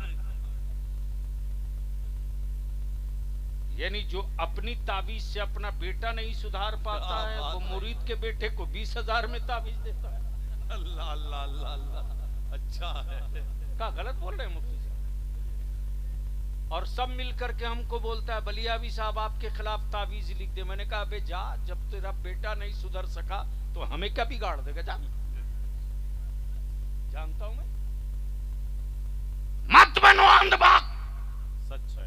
यानी जो अपनी ताबीज से अपना बेटा नहीं सुधार पाता है, वो मुरीद के बेटे को 20,000 में ताबीज देता है। अल्लाह अल्लाह अल्लाह अल्लाह, अच्छा है। क्या गलत बोल रहे हैं मुफ्ती साहब? और सब मिलकर के हमको बोलता है, बलियावी साहब आपके खिलाफ ताबीज लिख दे। मैंने कहा अबे जा, जब तेरा बेटा नहीं सुधर सका तो हमें क्या बिगाड़ देगा? जा, जानता हूं मैं। मत बनो अंधभक्त, सच है,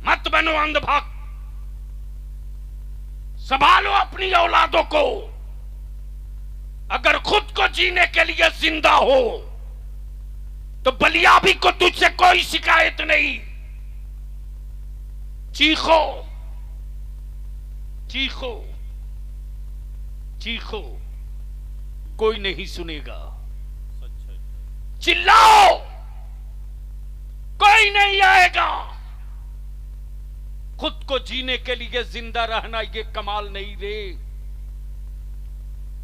मत बनो अंधभक्त। संभालो अपनी औलादों को। अगर खुद को जीने के लिए जिंदा हो तो बलियावी को तुझसे कोई शिकायत नहीं। चीखो चीखो चीखो, कोई नहीं सुनेगा। सच है। चिल्लाओ, कोई नहीं आएगा। खुद को जीने के लिए जिंदा रहना ये कमाल नहीं रे।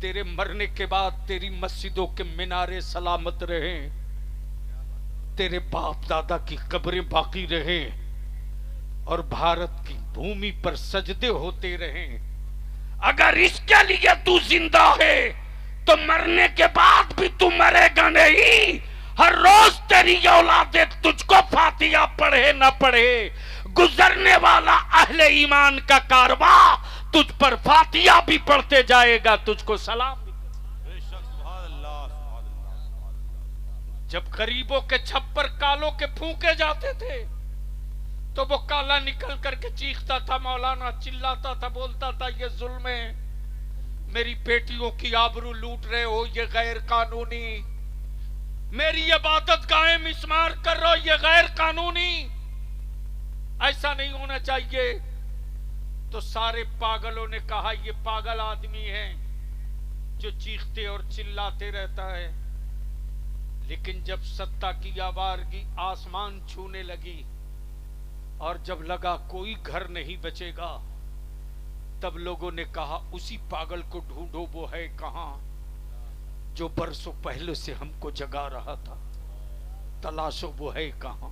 तेरे मरने के बाद तेरी मस्जिदों के मीनारे सलामत रहें, तेरे बाप दादा की कब्रें बाकी रहें और भारत की भूमि पर सजदे होते रहें। अगर इसके लिए तू जिंदा है तो मरने के बाद भी तू मरेगा नहीं। हर रोज तेरी औलादे तुझको फातिहा पढ़े न पढ़े, गुजरने वाला अहले ईमान का कारवां तुझ पर फातिहा भी पढ़ते जाएगा, तुझको सलाम भी। बेशक, सुभान अल्लाह, सुभान अल्लाह, सुभान अल्लाह। जब गरीबों के छप्पर कालों के फूंके जाते थे तो वो काला निकल करके चीखता था, मौलाना चिल्लाता था, बोलता था ये जुल्म है, मेरी बेटियों की आबरू लूट रहे हो, ये गैर कानूनी, मेरी इबादत गाहें मिस्मार कर रहे हो, ये गैर कानूनी, ऐसा नहीं होना चाहिए। तो सारे पागलों ने कहा ये पागल आदमी है जो चीखते और चिल्लाते रहता है। लेकिन जब सत्ता की आवारगी आसमान छूने लगी और जब लगा कोई घर नहीं बचेगा, तब लोगों ने कहा उसी पागल को ढूंढो, वो है कहां जो बरसों पहले से हमको जगा रहा था, तलाशो वो है कहां।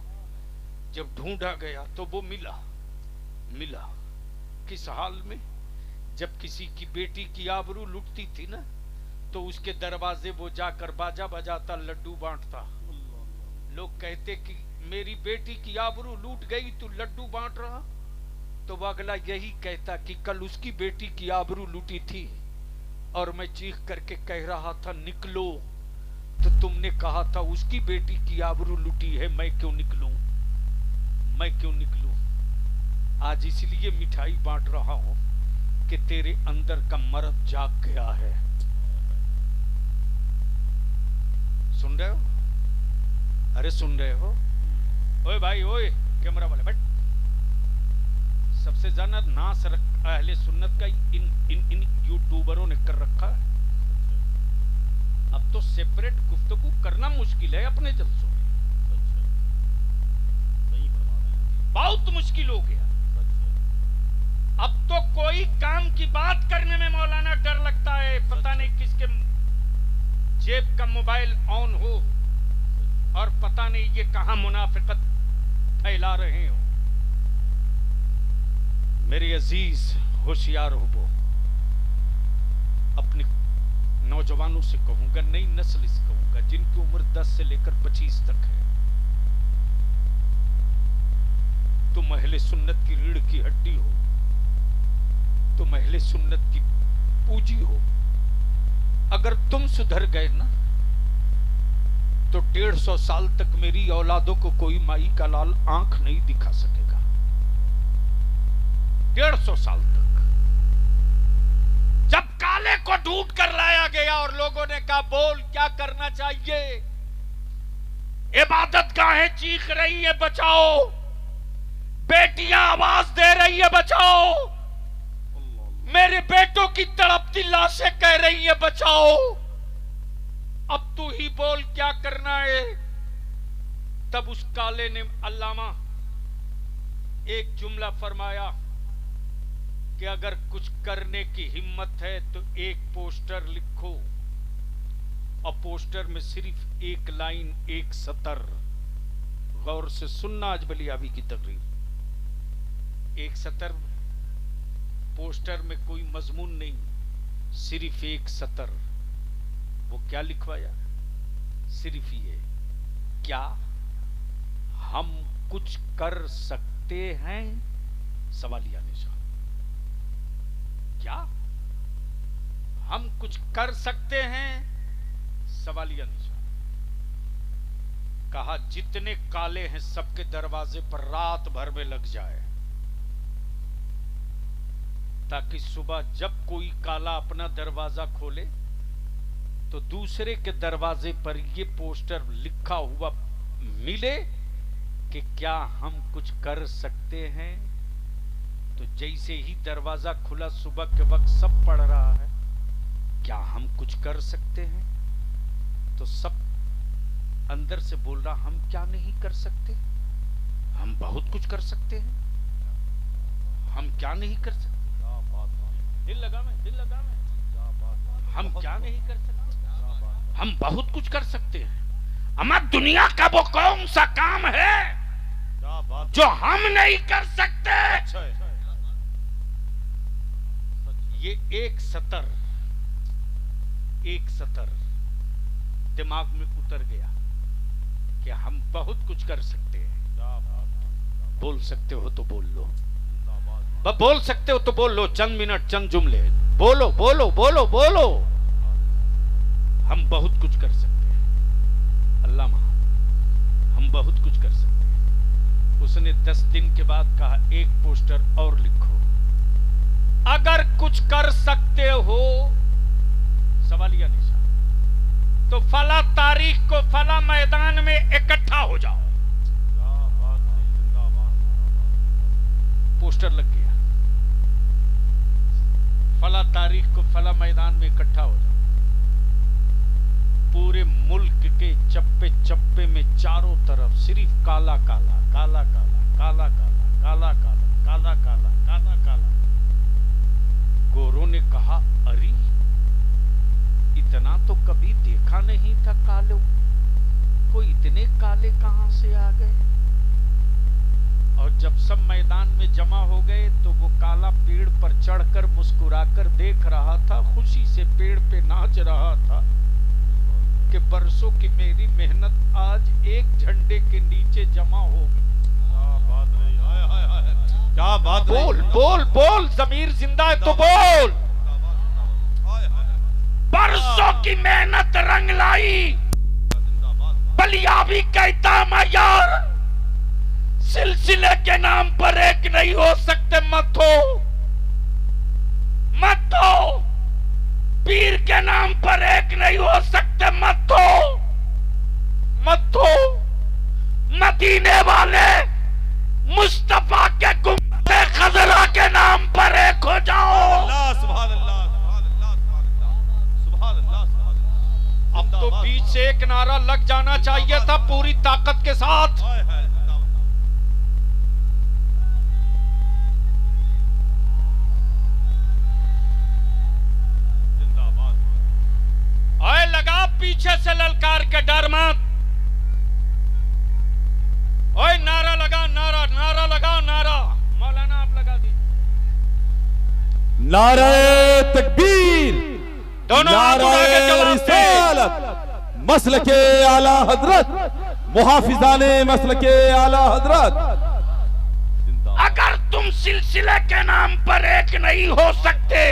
जब ढूंढा गया तो वो मिला। मिला किस हाल में? जब किसी की बेटी की आबरू लुटती थी ना, तो उसके दरवाजे वो जाकर बाजा बजाता, लड्डू बांटता। लोग कहते कि मेरी बेटी की आबरू लूट गई, तू लड्डू बांट रहा। तो वो अगला यही कहता कि कल उसकी बेटी की आबरू लूटी थी और मैं चीख करके कह रहा था निकलो, तो तुमने कहा था उसकी बेटी की आबरू लूटी है, मैं क्यों निकलूं, मैं क्यों निकलूं। आज इसलिए मिठाई बांट रहा हूं कि तेरे अंदर का मर्द जाग गया है। सुन रहे हो? अरे सुन रहे हो? ओए भाई, ओए कैमरा वाले, बैठ। सबसे ज्यादा नाश अहले सुन्नत का इन यूट्यूबरों ने कर रखा है। अब तो सेपरेट गुफ्तगू करना मुश्किल है अपने जलसों में। बहुत मुश्किल हो गया। अब तो कोई काम की बात करने में मौलाना डर लगता है, पता नहीं किसके जेब का मोबाइल ऑन हो और पता नहीं ये कहां मुनाफिकत फैला रहे हो। मेरे अजीज होशियार हो, वो अपने नौजवानों से कहूंगा, नई नस्ल से कहूंगा, जिनकी उम्र 10 से लेकर 25 तक है, तुम अहले सुन्नत की रीढ़ की हड्डी हो, तुम अहले सुन्नत की पूंजी हो। अगर तुम सुधर गए ना, तो 150 साल तक मेरी औलादों को कोई माई का लाल आंख नहीं दिखा सकेगा। 150 साल तक। जब काले को ढूंढ कर लाया गया और लोगों ने कहा बोल क्या करना चाहिए, इबादत गाहें चीख रही है बचाओ, बेटियां आवाज दे रही है बचाओ, मेरे बेटों की तड़पती लाशें कह रही है बचाओ, अब तू ही बोल क्या करना है। तब उस काले ने अल्लामा एक जुमला फरमाया कि अगर कुछ करने की हिम्मत है तो एक पोस्टर लिखो, और पोस्टर में सिर्फ एक लाइन, एक सतर। गौर से सुनना आज बलियाबी की तकरीर। एक सतर, पोस्टर में कोई मजमून नहीं, सिर्फ एक सतर। वो क्या लिखवाया? सिर्फ ये, क्या हम कुछ कर सकते हैं? सवालिया निशान। क्या हम कुछ कर सकते हैं? सवालिया निशान। कहा जितने काले हैं सबके दरवाजे पर रात भर में लग जाए, ताकि सुबह जब कोई काला अपना दरवाजा खोले तो दूसरे के दरवाजे पर यह पोस्टर लिखा हुआ मिले कि क्या हम कुछ कर सकते हैं। तो जैसे ही दरवाजा खुला सुबह के वक्त सब पढ़ रहा है क्या हम कुछ कर सकते हैं, तो सब अंदर से बोल रहा हम क्या नहीं कर सकते, हम बहुत कुछ कर सकते हैं, हम क्या नहीं कर सकते। दिल लगा में, दिल लगा में। हम क्या नहीं कर सकते, हम बहुत कुछ कर सकते हैं। अमा दुनिया का वो कौन सा काम है जो हम नहीं कर सकते। ये एक सतर दिमाग में उतर गया कि हम बहुत कुछ कर सकते हैं। बोल सकते हो तो बोल लो, बोल सकते हो तो बोल लो, चंद मिनट चंद जुमले बोलो बोलो बोलो बोलो। हम बहुत कुछ कर सकते हैं अल्लामा, हम बहुत कुछ कर सकते हैं। उसने 10 दिन के बाद कहा एक पोस्टर और लिखो, अगर कुछ कर सकते हो, सवालिया निशान, तो फला तारीख को फला मैदान में इकट्ठा हो जाओ। पोस्टर लग गया, फला तारीख को फला मैदान में इकट्ठा हो जाओ। पूरे मुल्क के चप्पे चप्पे में चारों तरफ सिर्फ काला काला काला काला काला काला काला काला काला काला काला काला। गोरों ने कहा अरे इतना तो कभी देखा नहीं था कालो को, इतने काले कहां से आ गए। और जब सब मैदान में जमा हो गए तो वो काला पेड़ पर चढ़कर मुस्कुराकर देख रहा था, खुशी से पेड़ पे नाच रहा था कि बरसों की मेरी मेहनत आज एक झंडे के नीचे जमा हो गई। क्या बात रही, हाय हाय हाय, क्या बात रही। बोल बोल बोल, जमीर जिंदा है तो बोल। हाय हाय, बरसों की मेहनत रंग लाई, बलिया भी कहता मैं यार, सिलसिले के नाम पर एक नहीं हो सकते, मत हो मत हो, पीर के नाम पर एक नहीं हो सकते, मत हो मत हो, मदीने वाले मुस्तफा के गुम्बदे खजरा के नाम पर एक हो जाओ। अल्लाह सुभान अल्लाह सुभान अल्लाह सुभान अल्लाह सुभान अल्लाह। अब तो बीच से एक नारा लग जाना चाहिए था पूरी ताकत के साथ। हाय हाय, जिंदाबाद। ओए लगा पीछे से ललकार के, डर मत। ओए नारा लगा, नारा नारा लगा, नारा। मौलाना आप लगा दीजिए। नारे तकबीर, दोनों हाथ उठा के नारे जवाब दे। रिसालत, मसलके आला हजरत, मुहाफिजाने मसलके आला हजरत। अगर तुम सिलसिले के नाम पर एक नहीं हो सकते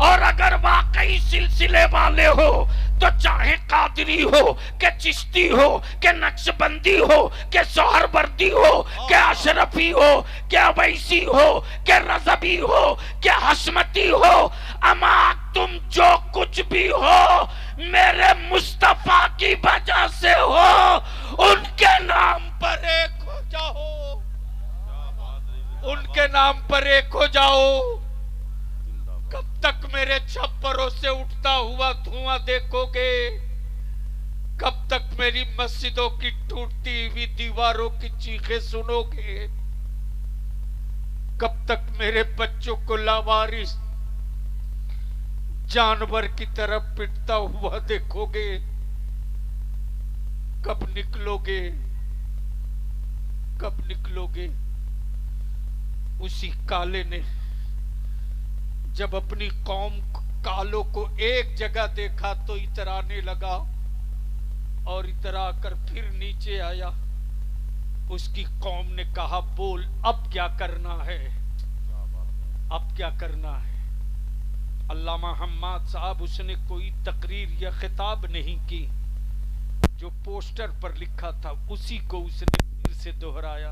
और अगर वाकई सिलसिले वाले हो तो चाहे कादरी हो के चिश्ती हो के नक्शबंदी हो के सोहरवर्दी हो के अशरफी हो के अवैसी हो के रज़बी हो के हशमती हो, अमा तुम जो कुछ भी हो मेरे मुस्तफा की वजह से हो। उनके नाम पर एक हो जाओ, उनके नाम पर एक हो जाओ। कब तक मेरे छप्परों से उठता हुआ धुआं देखोगे? कब तक मेरी मस्जिदों की टूटती हुई दीवारों की चीखें सुनोगे? कब तक मेरे बच्चों को लावारिस जानवर की तरह पिटता हुआ देखोगे? कब निकलोगे? कब निकलोगे? उसी काले ने जब अपनी कौम कालों को एक जगह देखा तो इतराने लगा और इतरा कर फिर नीचे आया। उसकी कौम ने कहा, बोल अब क्या करना है, अब क्या करना है। अल्लामा हम्माद साहब, उसने कोई तकरीर या खिताब नहीं की, जो पोस्टर पर लिखा था उसी को उसने फिर से दोहराया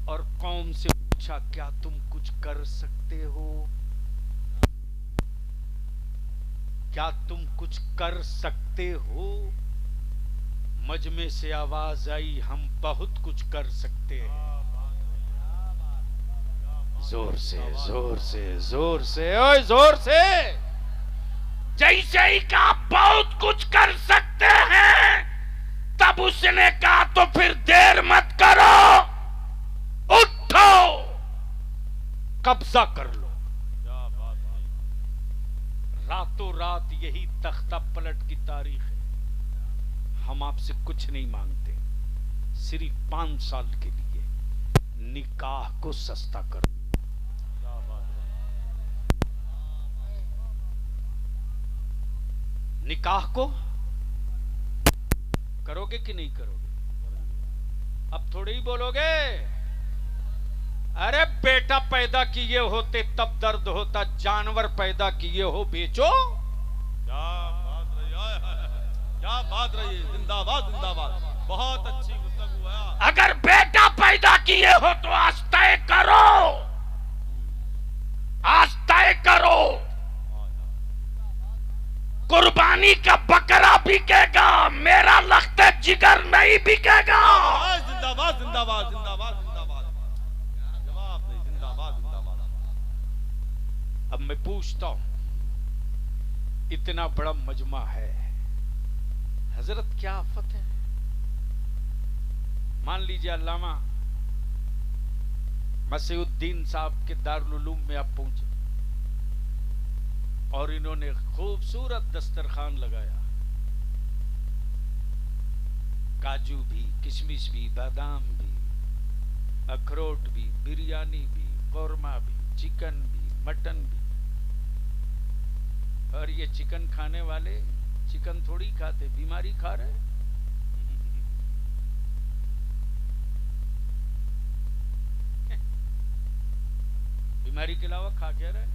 और कौम से पूछा, क्या तुम कुछ कर सकते हो? क्या तुम कुछ कर सकते हो? मजमे से आवाज आई, हम बहुत कुछ कर सकते हैं। जोर से जोर से जोर से, ओए जोर से। जैसे ही कहा बहुत कुछ कर सकते हैं, तब उसने कहा तो फिर देर मत करो, उठो, कब्जा कर लो। रातों रात यही तख्ता पलट की तारीख है। हम आपसे कुछ नहीं मांगते, सिर्फ 5 साल के लिए निकाह को सस्ता करो। निकाह को करोगे कि नहीं करोगे? अब थोड़ी ही बोलोगे, अरे बेटा पैदा किए होते तब दर्द होता, जानवर पैदा किए हो बेचो। क्या बात रही, हाय हाय, क्या बात रही। जिंदाबाद जिंदाबाद, बहुत अच्छी गुफ्तगू है। अगर बेटा पैदा किए हो तो आज तय करो, आज तय करो। कुर्बानी का बकरा बिकेगा, मेरा लख्ते जिगर नहीं बिकेगा। जिंदाबाद जिंदाबाद जिंदाबाद जिंदाबाद, जवाब नहीं, जिंदाबाद जिंदाबाद। अब मैं पूछता हूं, इतना बड़ा मजमा है, हजरत क्या आफत है? मान लीजिए अल्लामा मसीहुद्दीन साहब के दारुल उलूम में आप पहुंचे, और इन्होंने खूबसूरत दस्तरखान लगाया, काजू भी, किशमिश भी, बादाम भी, अखरोट भी, बिरयानी भी, कौरमा भी, चिकन भी, मटन भी। और ये चिकन खाने वाले चिकन थोड़ी खाते, बीमारी खा रहे। बीमारी के अलावा खा क्या रहे?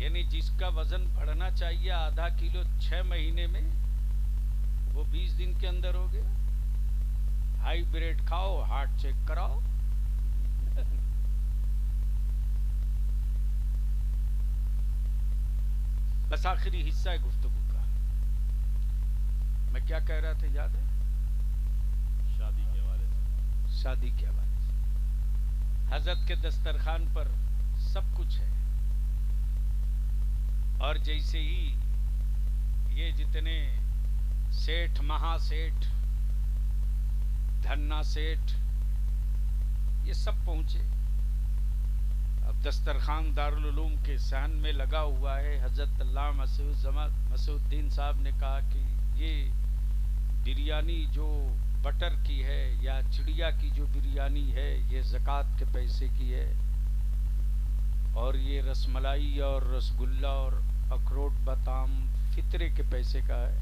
यानी जिसका वजन बढ़ना चाहिए आधा किलो 6 महीने में, वो 20 दिन के अंदर हो गया। हाई ब्रेड खाओ, हार्ट चेक कराओ। बस आखिरी हिस्सा है गुफ्तगू का। मैं क्या कह रहा था याद है? शादी के हवाले से। शादी के हवाले से। हजरत के दस्तरखान पर सब कुछ है। और जैसे ही ये जितने सेठ, महासेठ, धन्ना सेठ, ये सब पहुंचे। अब दस्तरखान दारुल उलूम के सहन में लगा हुआ है। हजरत अल्लामा मसूद्दीन साहब ने कहा कि ये बिरयानी जो बटर की है या चिड़िया की जो बिरयानी है, ये ज़कात के पैसे की है, और ये रसमलाई और रसगुल्ला और अखरोट बादाम फितरे के पैसे का है।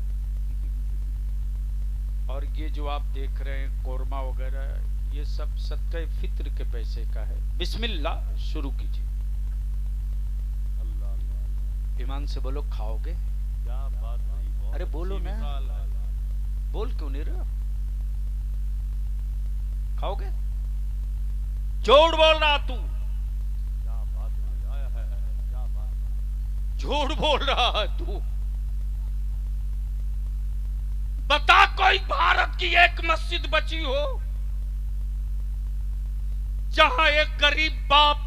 और ये जो आप देख रहे हैं कोरमा वगैरह, ये सब सदक़े फित्र के पैसे का है। बिस्मिल्लाह शुरू कीजिए। अल्लाह अल्लाह। ईमान से बोलो, खाओगे? क्या बात रही, बहुत अरे बोलो अच्छी ना। मिसाल है। बोल क्यों नहीं रहे? खाओगे? झूठ बोल रहा तू, क्या बात रही, आया है, क्या बात। झूठ बोल रहा है तू। बता कोई भारत की एक मस्जिद बची हो जहां एक गरीब बाप,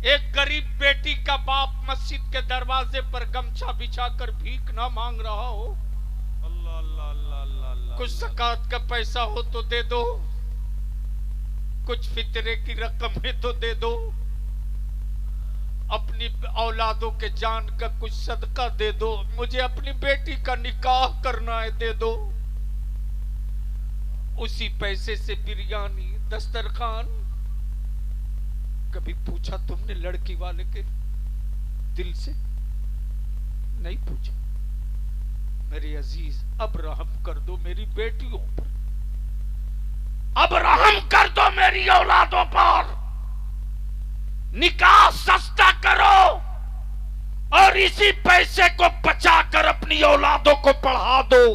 एक गरीब बेटी का बाप मस्जिद के दरवाजे पर गमछा बिछाकर भीख ना मांग रहा हो। अल्लाह अल्लाह अल्लाह अल्लाह अल्लाह। कुछ ज़कात का पैसा हो तो दे दो, कुछ फितरे की रकम है तो दे दो, अपनी औलादों के जान का कुछ सदका दे दो, मुझे अपनी बेटी का निकाह करना है, दे दो। उसी पैसे से बिरयानी, दस्तरखान। कभी पूछा तुमने लड़की वाले के दिल से? नहीं पूछा। मेरे अजीज, अब रहम कर दो मेरी बेटियों पर, अब रहम कर दो मेरी औलादों पर। निकाह सस्ता करो और इसी पैसे को बचाकर अपनी औलादों को पढ़ा दो।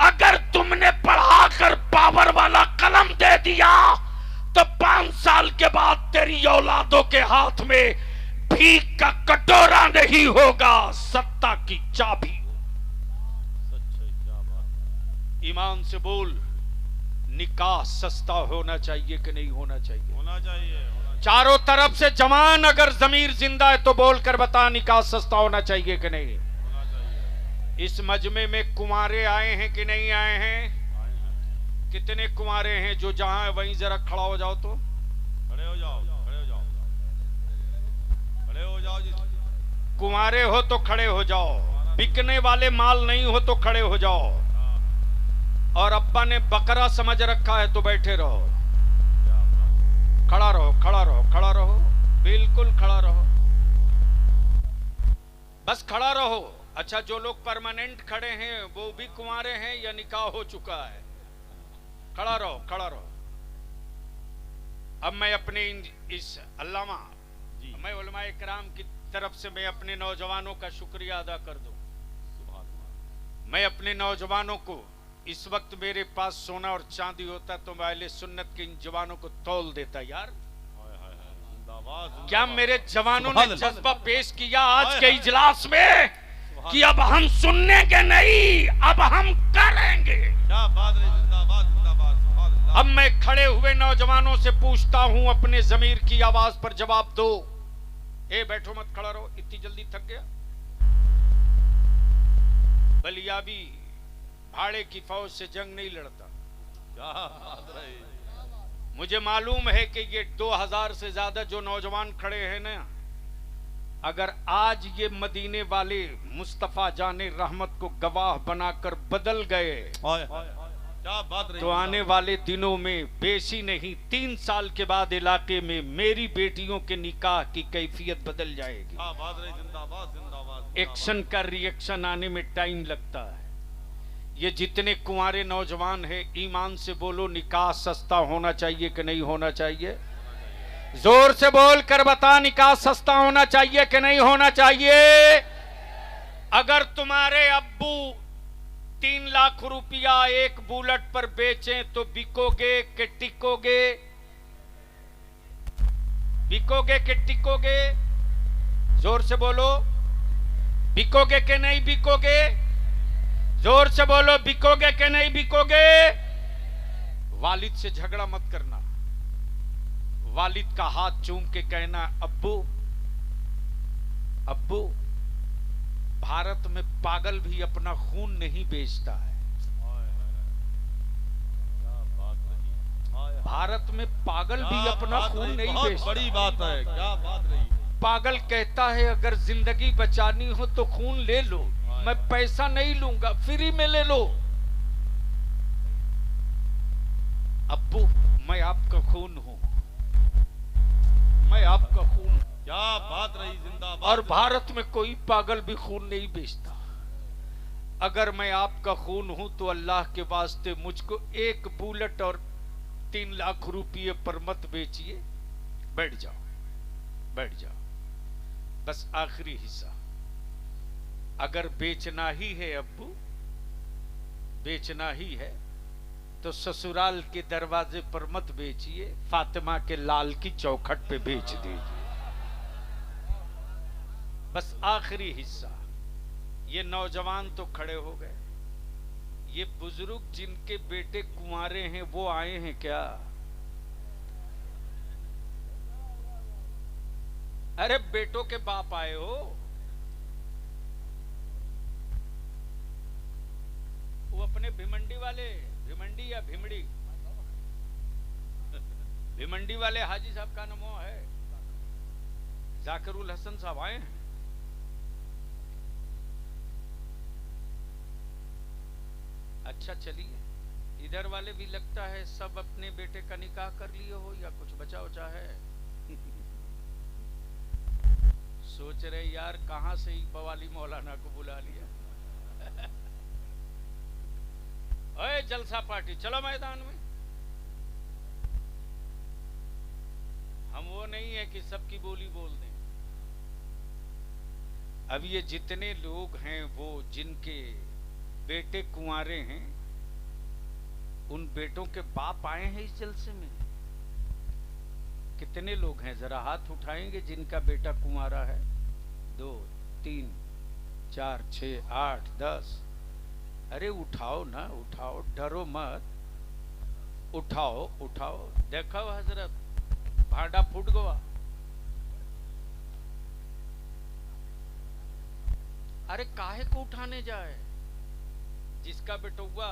अगर तुमने पढ़ाकर पावर वाला कलम दे दिया तो 5 साल के बाद तेरी औलादों के हाथ में भीख का कटोरा नहीं होगा, सत्ता की चाबी हो। सच है, क्या बात है। ईमान से बोल, निकाह सस्ता होना चाहिए कि नहीं होना चाहिए? होना चाहिए, होना चाहिए। चारों तरफ से जवान अगर जमीर जिंदा है तो बोलकर बता, निकाह सस्ता होना चाहिए कि नहीं? होना चाहिए। इस मजमे में कुंवारे आए हैं कि नहीं आए हैं? आए हैं। कितने कुंवारे हैं जो जहां है वहीं जरा खड़ा हो जाओ तो। खड़े हो जाओ, खड़े हो जाओ, खड़े हो जाओ जी। कुंवारे हो तो खड़े हो जाओ, बिकने वाले माल नहीं हो तो खड़े हो जाओ, और अब्बा ने बकरा समझ रखा है तो बैठे रहो। क्या बात। खड़ा रहो, खड़ा रहो, खड़ा रहो, बिल्कुल खड़ा रहो, बस खड़ा रहो। अच्छा, जो लोग परमानेंट खड़े हैं वो भी कुंवारे हैं या निकाह हो चुका है? खड़ा रहो, खड़ा रहो। अब मैं अपने इस अल्लामा जी। मैं उलमाए किराम की तरफ से मैं अपने नौजवानों का शुक्रिया अदा कर दूं। सुभान अल्लाह। मैं अपने नौजवानों को, इस वक्त मेरे पास सोना और चांदी होता तो मैं अहले सुन्नत के इन जवानों को तौल देता यार। हाय हाय हाय, जिंदाबाद, जिंदाबाद। क्या मेरे जवानों ने सुभान अल्लाह। जज्बा पेश किया आज के इजलास में कि अब हम सुनने के नहीं, अब हम करेंगे। क्या बात रही, जिंदाबाद जिंदाबाद, सुभान अल्लाह। अब मैं खड़े हुए नौजवानों से पूछता हूं, अपने जमीर की आवाज पर जवाब दो। ए बैठो मत, खड़ा रहो, इतनी जल्दी थक गया? बलियाबी भाड़े की फौज से जंग नहीं लड़ता। क्या बात रही। मुझे मालूम है कि ये 2000 से ज्यादा जो नौजवान खड़े हैं ना, अगर आज ये मदीने वाले मुस्तफा जाने रहमत को गवाह बनाकर बदल गए, क्या बात रही, तो आने वाले दिनों में बेसी नहीं 3 साल के बाद इलाके में मेरी बेटियों के निकाह की कैफियत बदल जाएगी। क्या बात रही, जिंदाबाद जिंदाबाद। एक्शन का रिएक्शन आने में टाइम लगता है। ये जितने कुंवारे नौजवान हैं, ईमान से बोलो, निकाह सस्ता होना चाहिए कि नहीं होना चाहिए? जोर से बोल कर बता, निकाह सस्ता होना चाहिए कि नहीं होना चाहिए? अगर तुम्हारे अब्बू 3 लाख रुपया एक बुलेट पर बेचें तो बिकोगे कि टिकोगे? बिकोगे कि टिकोगे? जोर से बोलो, बिकोगे कि नहीं बिकोगे? जोर से बोलो, बिकोगे कि नहीं बिकोगे? वालिद से झगड़ा मत करना, वालिद का हाथ चूम के कहना, अब्बू अब्बू, भारत में पागल भी अपना खून नहीं बेचता है। भारत में पागल भी अपना खून नहीं बेचता। बड़ी बात है, क्या बात रही। पागल कहता है अगर जिंदगी बचानी हो तो खून ले लो, मैं पैसा नहीं लूंगा, फ्री में ले लो। अब्बू, मैं आपका खून हूं, मैं आपका खून हूं। क्या बात रही, जिंदाबाद। और भारत में कोई पागल भी खून नहीं बेचता। अगर मैं आपका खून हूं तो अल्लाह के वास्ते मुझको एक बुलेट और 3 लाख रुपये पर मत बेचिए। बैठ जाओ, बैठ जाओ। बस आखिरी हिस्सा, अगर बेचना ही है अब्बू, बेचना ही है तो ससुराल के दरवाजे पर मत बेचिए, फातिमा के लाल की चौखट पे बेच दीजिए। बस आखिरी हिस्सा। ये नौजवान तो खड़े हो गए, ये बुजुर्ग जिनके बेटे कुंवारे हैं वो आए हैं क्या? अरे बेटों के बाप आए हो, वो अपने भिमंडी वाले, भिमंडी या भिमड़ी, भिमंडी वाले हाजी साहब का नमो है, जाकिरुल हसन साहब आए हैं। अच्छा चलिए, इधर वाले भी लगता है सब अपने बेटे का निकाह कर लिए हो या कुछ बचा उचा है। सोच रहे यार कहां से बवाली मौलाना को बुला लिया। ओए जलसा पार्टी, चलो मैदान में। हम वो नहीं है कि सबकी बोली बोल दें। अब ये जितने लोग हैं वो जिनके बेटे कुंवारे हैं, उन बेटों के बाप आए हैं इस जलसे में। कितने लोग हैं जरा हाथ उठाएंगे जिनका बेटा कुंवारा है? 2 3 4 6 8 10। अरे उठाओ ना, उठाओ, डरो मत, उठाओ उठाओ। देखो हजरत, भांडा फूट गया। अरे काहे को उठाने जाए? जिसका बेटुआ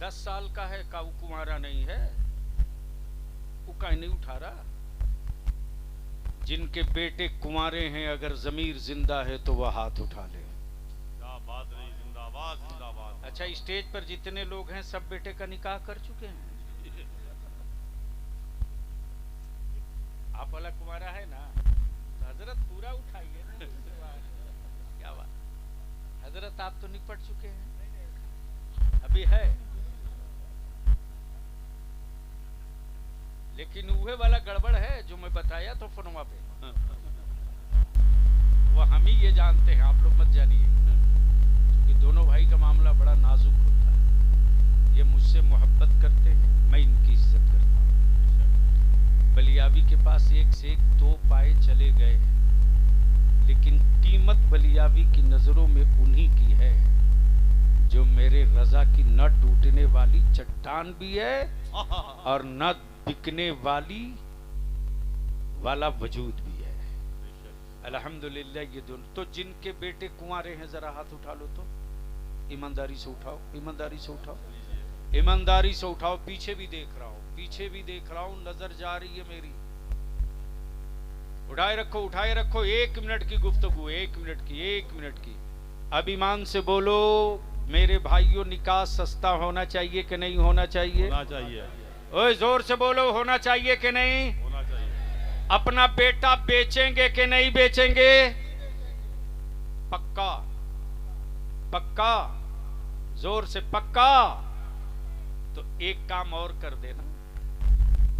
10 साल का है का वो कुंवारा नहीं है, वो काहे नहीं उठा रहा? जिनके बेटे कुंवारे हैं, अगर जमीर जिंदा है तो वह हाथ उठा ले। क्या बात रही, जिंदाबाद जिंदाबाद। अच्छा, स्टेज पर जितने लोग हैं सब बेटे का निकाह कर चुके हैं? आप वाला कुंवारा है ना, तो हजरत पूरा उठाइए ना। क्या बात, हजरत आप तो निपट चुके हैं, अभी है, लेकिन उहे वाला गड़बड़ है जो मैं बताया तो फोनवा पे, वो हम ही ये जानते हैं, आप लोग मत जानिए, क्योंकि दोनों भाई का मामला बड़ा नाजुक होता है। ये मुझसे मोहब्बत करते हैं, मैं इनकी इज्जत करता हूँ। बलियावी के पास एक से एक 2 पाए चले गए, लेकिन कीमत बलियावी की नजरों में उन्हीं की है जो मेरे रजा की न टूटने वाली चट्टान भी है और न बिकने वाला वजूद भी है। अल्हम्दुलिल्लाह। ये दोनों तो जिनके बेटे कुंवारे हैं जरा हाथ उठा लो तो, ईमानदारी से उठाओ, ईमानदारी से उठाओ। ईमानदारी से उठाओ। पीछे भी देख रहा हूं, पीछे भी देख रहा हूं, नजर जा रही है मेरी। उठाए रखो, उठाए रखो। 1 मिनट की गुफ्तगू, 1 मिनट की, 1 मिनट की। अब ईमान से बोलो मेरे भाइयों, निकाह सस्ता होना चाहिए कि नहीं होना चाहिए? होना चाहिए। ओए जोर से बोलो, होना चाहिए कि नहीं? होना चाहिए। अपना बेटा बेचेंगे कि नहीं बेचेंगे? पक्का? पक्का? जोर से पक्का? तो एक काम और कर देना,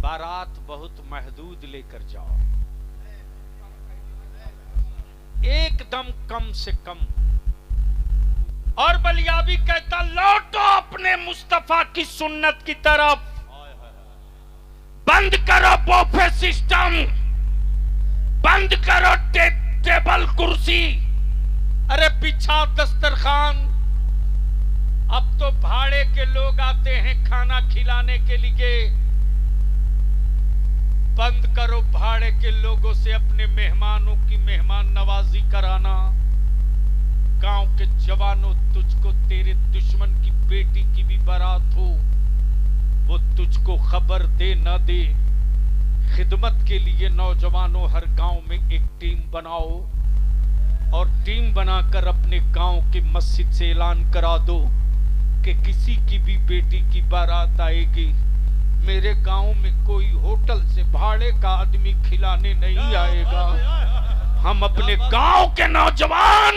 बारात बहुत महदूद लेकर जाओ, एकदम कम से कम। और बलियाबी कहता लौटो अपने मुस्तफा की सुन्नत की तरफ, बंद करो बोफे सिस्टम, बंद करो टेबल कुर्सी, अरे बिछा दस्तरखान। अब तो भाड़े के लोग आते हैं खाना खिलाने के लिए, बंद करो भाड़े के लोगों से अपने मेहमानों की मेहमान नवाजी कराना। गांव के जवानों, तुझको तेरे दुश्मन की बेटी की भी बारात हो, वो तुझको खबर दे न दे, खिदमत के लिए नौजवानों हर गांव में एक टीम बनाओ और टीम बनाकर अपने गांव के मस्जिद से ऐलान करा दो कि किसी की भी बेटी की बारात आएगी, मेरे गांव में कोई होटल से भाड़े का आदमी खिलाने नहीं आएगा। हम अपने गांव के नौजवान,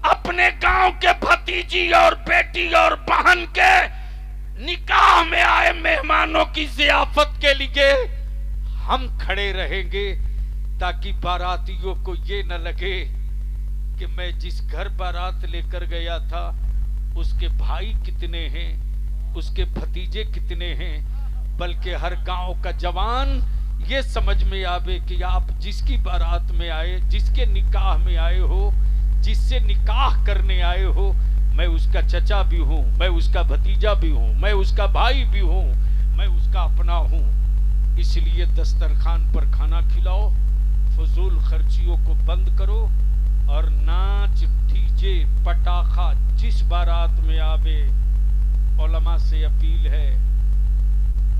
अपने गांव के भतीजी और बेटी और बहन के निकाह में आए मेहमानों की जियाफत के लिए हम खड़े रहेंगे, ताकि बारातियों को ये न लगे कि मैं जिस घर बारात लेकर गया था उसके भाई कितने हैं, उसके भतीजे कितने हैं, बल्कि हर गांव का जवान ये समझ में आवे कि आप जिसकी बारात में आए, जिसके निकाह में आए हो, जिससे निकाह करने आए हो, मैं उसका चचा भी हूं, मैं उसका भतीजा भी हूं, मैं उसका भाई भी हूं, मैं उसका अपना हूं। इसलिए दस्तरखान पर खाना खिलाओ, फजूल खर्चियों को बंद करो और नाच डीजे पटाखा जिस बारात में आवे, उलमा से अपील है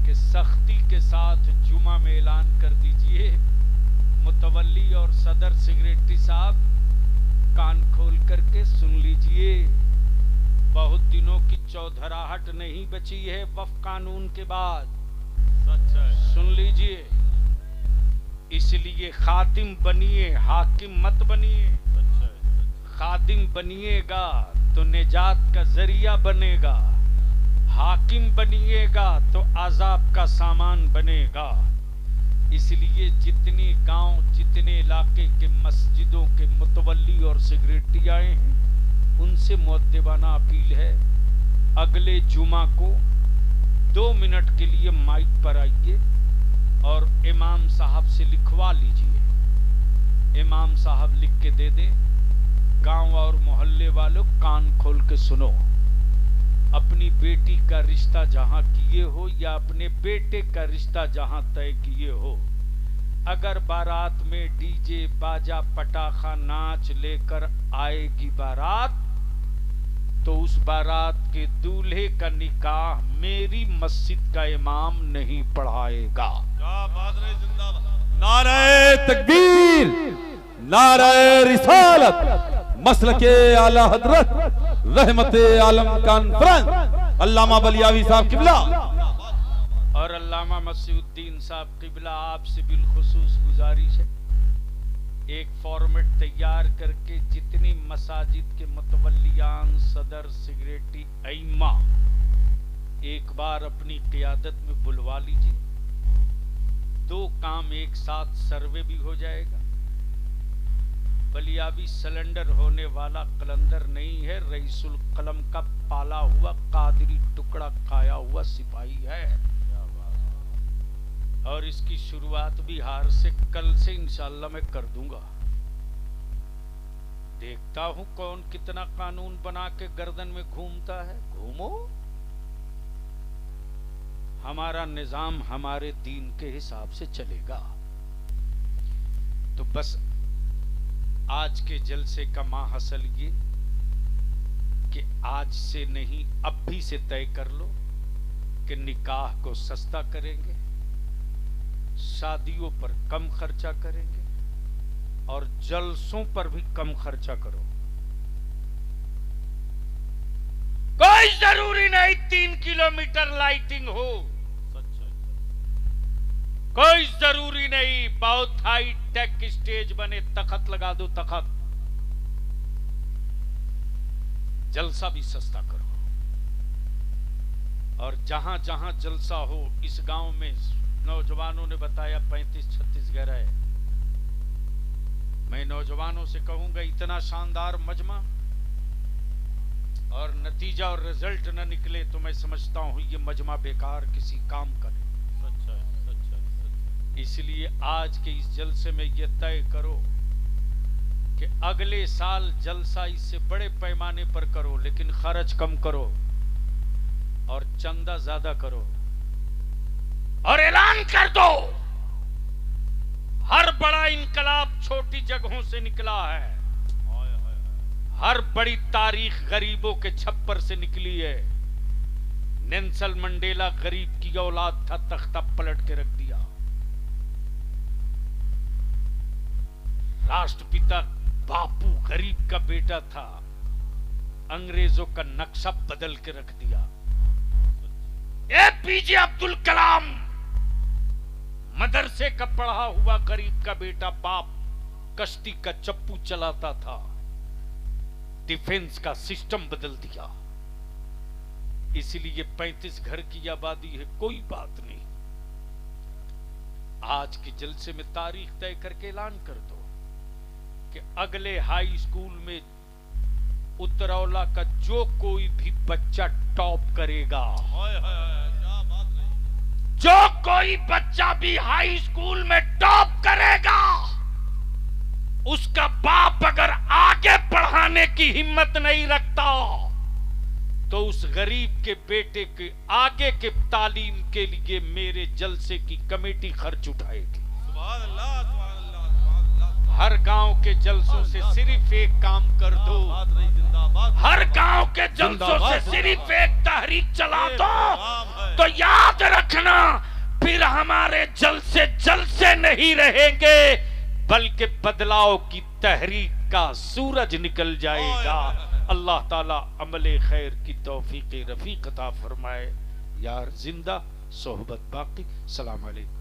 कि सख्ती के साथ जुमा में ऐलान कर दीजिए। मुतवल्ली और सदर सिगरेटी साहब कान खोल करके सुन लीजिए, बहुत दिनों की चौधराहट नहीं बची है वक्फ कानून के बाद, सच है। सुन लीजिए। इसलिए खादिम बनिए, हाकिम मत बनिए। सच है। खादिम बनिएगा तो निजात का जरिया बनेगा, हाकिम बनिएगा तो आजाब का सामान बनेगा। इसलिए जितने गांव, जितने इलाके के मस्जिदों के मुतवल्ली और सेक्रेटरी आए हैं, उनसे मुअद्दिबाना अपील है, अगले जुमा को 2 मिनट के लिए माइक पर आइए और इमाम साहब से लिखवा लीजिए। इमाम साहब लिख के दे दें, गांव और मोहल्ले वालों कान खोल के सुनो। अपनी बेटी का रिश्ता जहां किए हो या अपने बेटे का रिश्ता जहां तय किए हो, अगर बारात में डीजे बाजा पटाखा नाच लेकर आएगी बारात, तो उस बारात के दूल्हे का निकाह मेरी मस्जिद का इमाम नहीं पढ़ाएगा। क्या बात रही, जिंदाबाद। नारे तकबीर, नारे रिसालत, मसलके आला हजरत, रहमते आलम कॉन्फ्रेंस, अल्लामा बलियावी साहब किबला और अल्लामा मसीहुद्दीन साहब किबला, आपसे बिलखुसूस गुजारिश है, एक फॉर्मेट तैयार करके जितनी मसाजिद के मुतवल्लियान, सदर, सिगरेटी, अइम्मा एक बार अपनी क़ियादत में बुलवा लीजिए। 2 काम एक साथ, सर्वे भी हो जाएगा। बलियाबी सिलेंडर होने वाला कलंदर नहीं है, रईसुल कलम का पाला हुआ कादरी टुकड़ा खाया हुआ सिपाही है। और इसकी शुरुआत बिहार से कल से इंशाअल्लाह मैं कर दूंगा। देखता हूं कौन कितना कानून बना के गर्दन में घूमता है। घूमो, हमारा निजाम हमारे दीन के हिसाब से चलेगा। तो बस आज के जलसे का माहसल ये कि आज से नहीं, अब भी से तय कर लो कि निकाह को सस्ता करेंगे, शादियों पर कम खर्चा करेंगे और जलसों पर भी कम खर्चा करो। कोई जरूरी नहीं 3 किलोमीटर लाइटिंग हो, सच है। कोई जरूरी नहीं बहुत हाई टेक स्टेज बने, तखत लगा दो तखत। जलसा भी सस्ता करो। और जहां जहां जलसा हो, इस गांव में नौजवानों ने बताया 35-36 घर है। मैं नौजवानों से कहूंगा इतना शानदार मजमा और नतीजा और रिजल्ट न निकले तो मैं समझता हूं ये मजमा बेकार किसी काम का नहीं। सच है, सच है, सच है। इसलिए आज के इस जलसे में यह तय करो कि अगले साल जलसा इससे बड़े पैमाने पर करो, लेकिन खर्च कम करो और चंदा ज्यादा करो। और ऐलान कर दो, हर बड़ा इनकलाब छोटी जगहों से निकला है, हाय, हाय, हाय। हर बड़ी तारीख गरीबों के छप्पर से निकली है। नेल्सन मंडेला गरीब की औलाद था, तख्ता पलट के रख दिया। राष्ट्रपिता बापू गरीब का बेटा था, अंग्रेजों का नक्शा बदल के रख दिया। एपीजे अब्दुल कलाम मदरसे का पढ़ा हुआ गरीब का बेटा, बाप कश्ती का चप्पू चलाता था, डिफेंस का सिस्टम बदल दिया। इसलिए 35 घर की आबादी है, कोई बात नहीं। आज के जलसे में तारीख तय करके ऐलान कर दो कि अगले हाई स्कूल में उत्तरौला का जो कोई भी बच्चा टॉप करेगा, हाय, हाय, हाय, क्या बात रही। जो कोई बच्चा भी हाई स्कूल में टॉप करेगा, उसका बाप अगर आगे पढ़ाने की हिम्मत नहीं रखता तो उस गरीब के बेटे के आगे के तालीम के लिए मेरे जलसे की कमेटी खर्च उठाएगी। सुभान अल्लाह, सुभान अल्लाह, सुभान अल्लाह। हर गांव के जलसों से सिर्फ एक काम कर दो, बात रही, जिंदाबाद। हर गांव के जलसों से जिंदाबाद, सिर्फ एक तहरीक चला दो, काम है। तो याद रखना फिर हमारे जलसे नहीं रहेंगे, बल्कि बदलाव की तहरीक का सूरज निकल जाएगा। अल्लाह ताला अमले खैर की तौफीक रफीक अता फरमाए। यार जिंदा सोहबत बाकी। सलाम अलैकुम।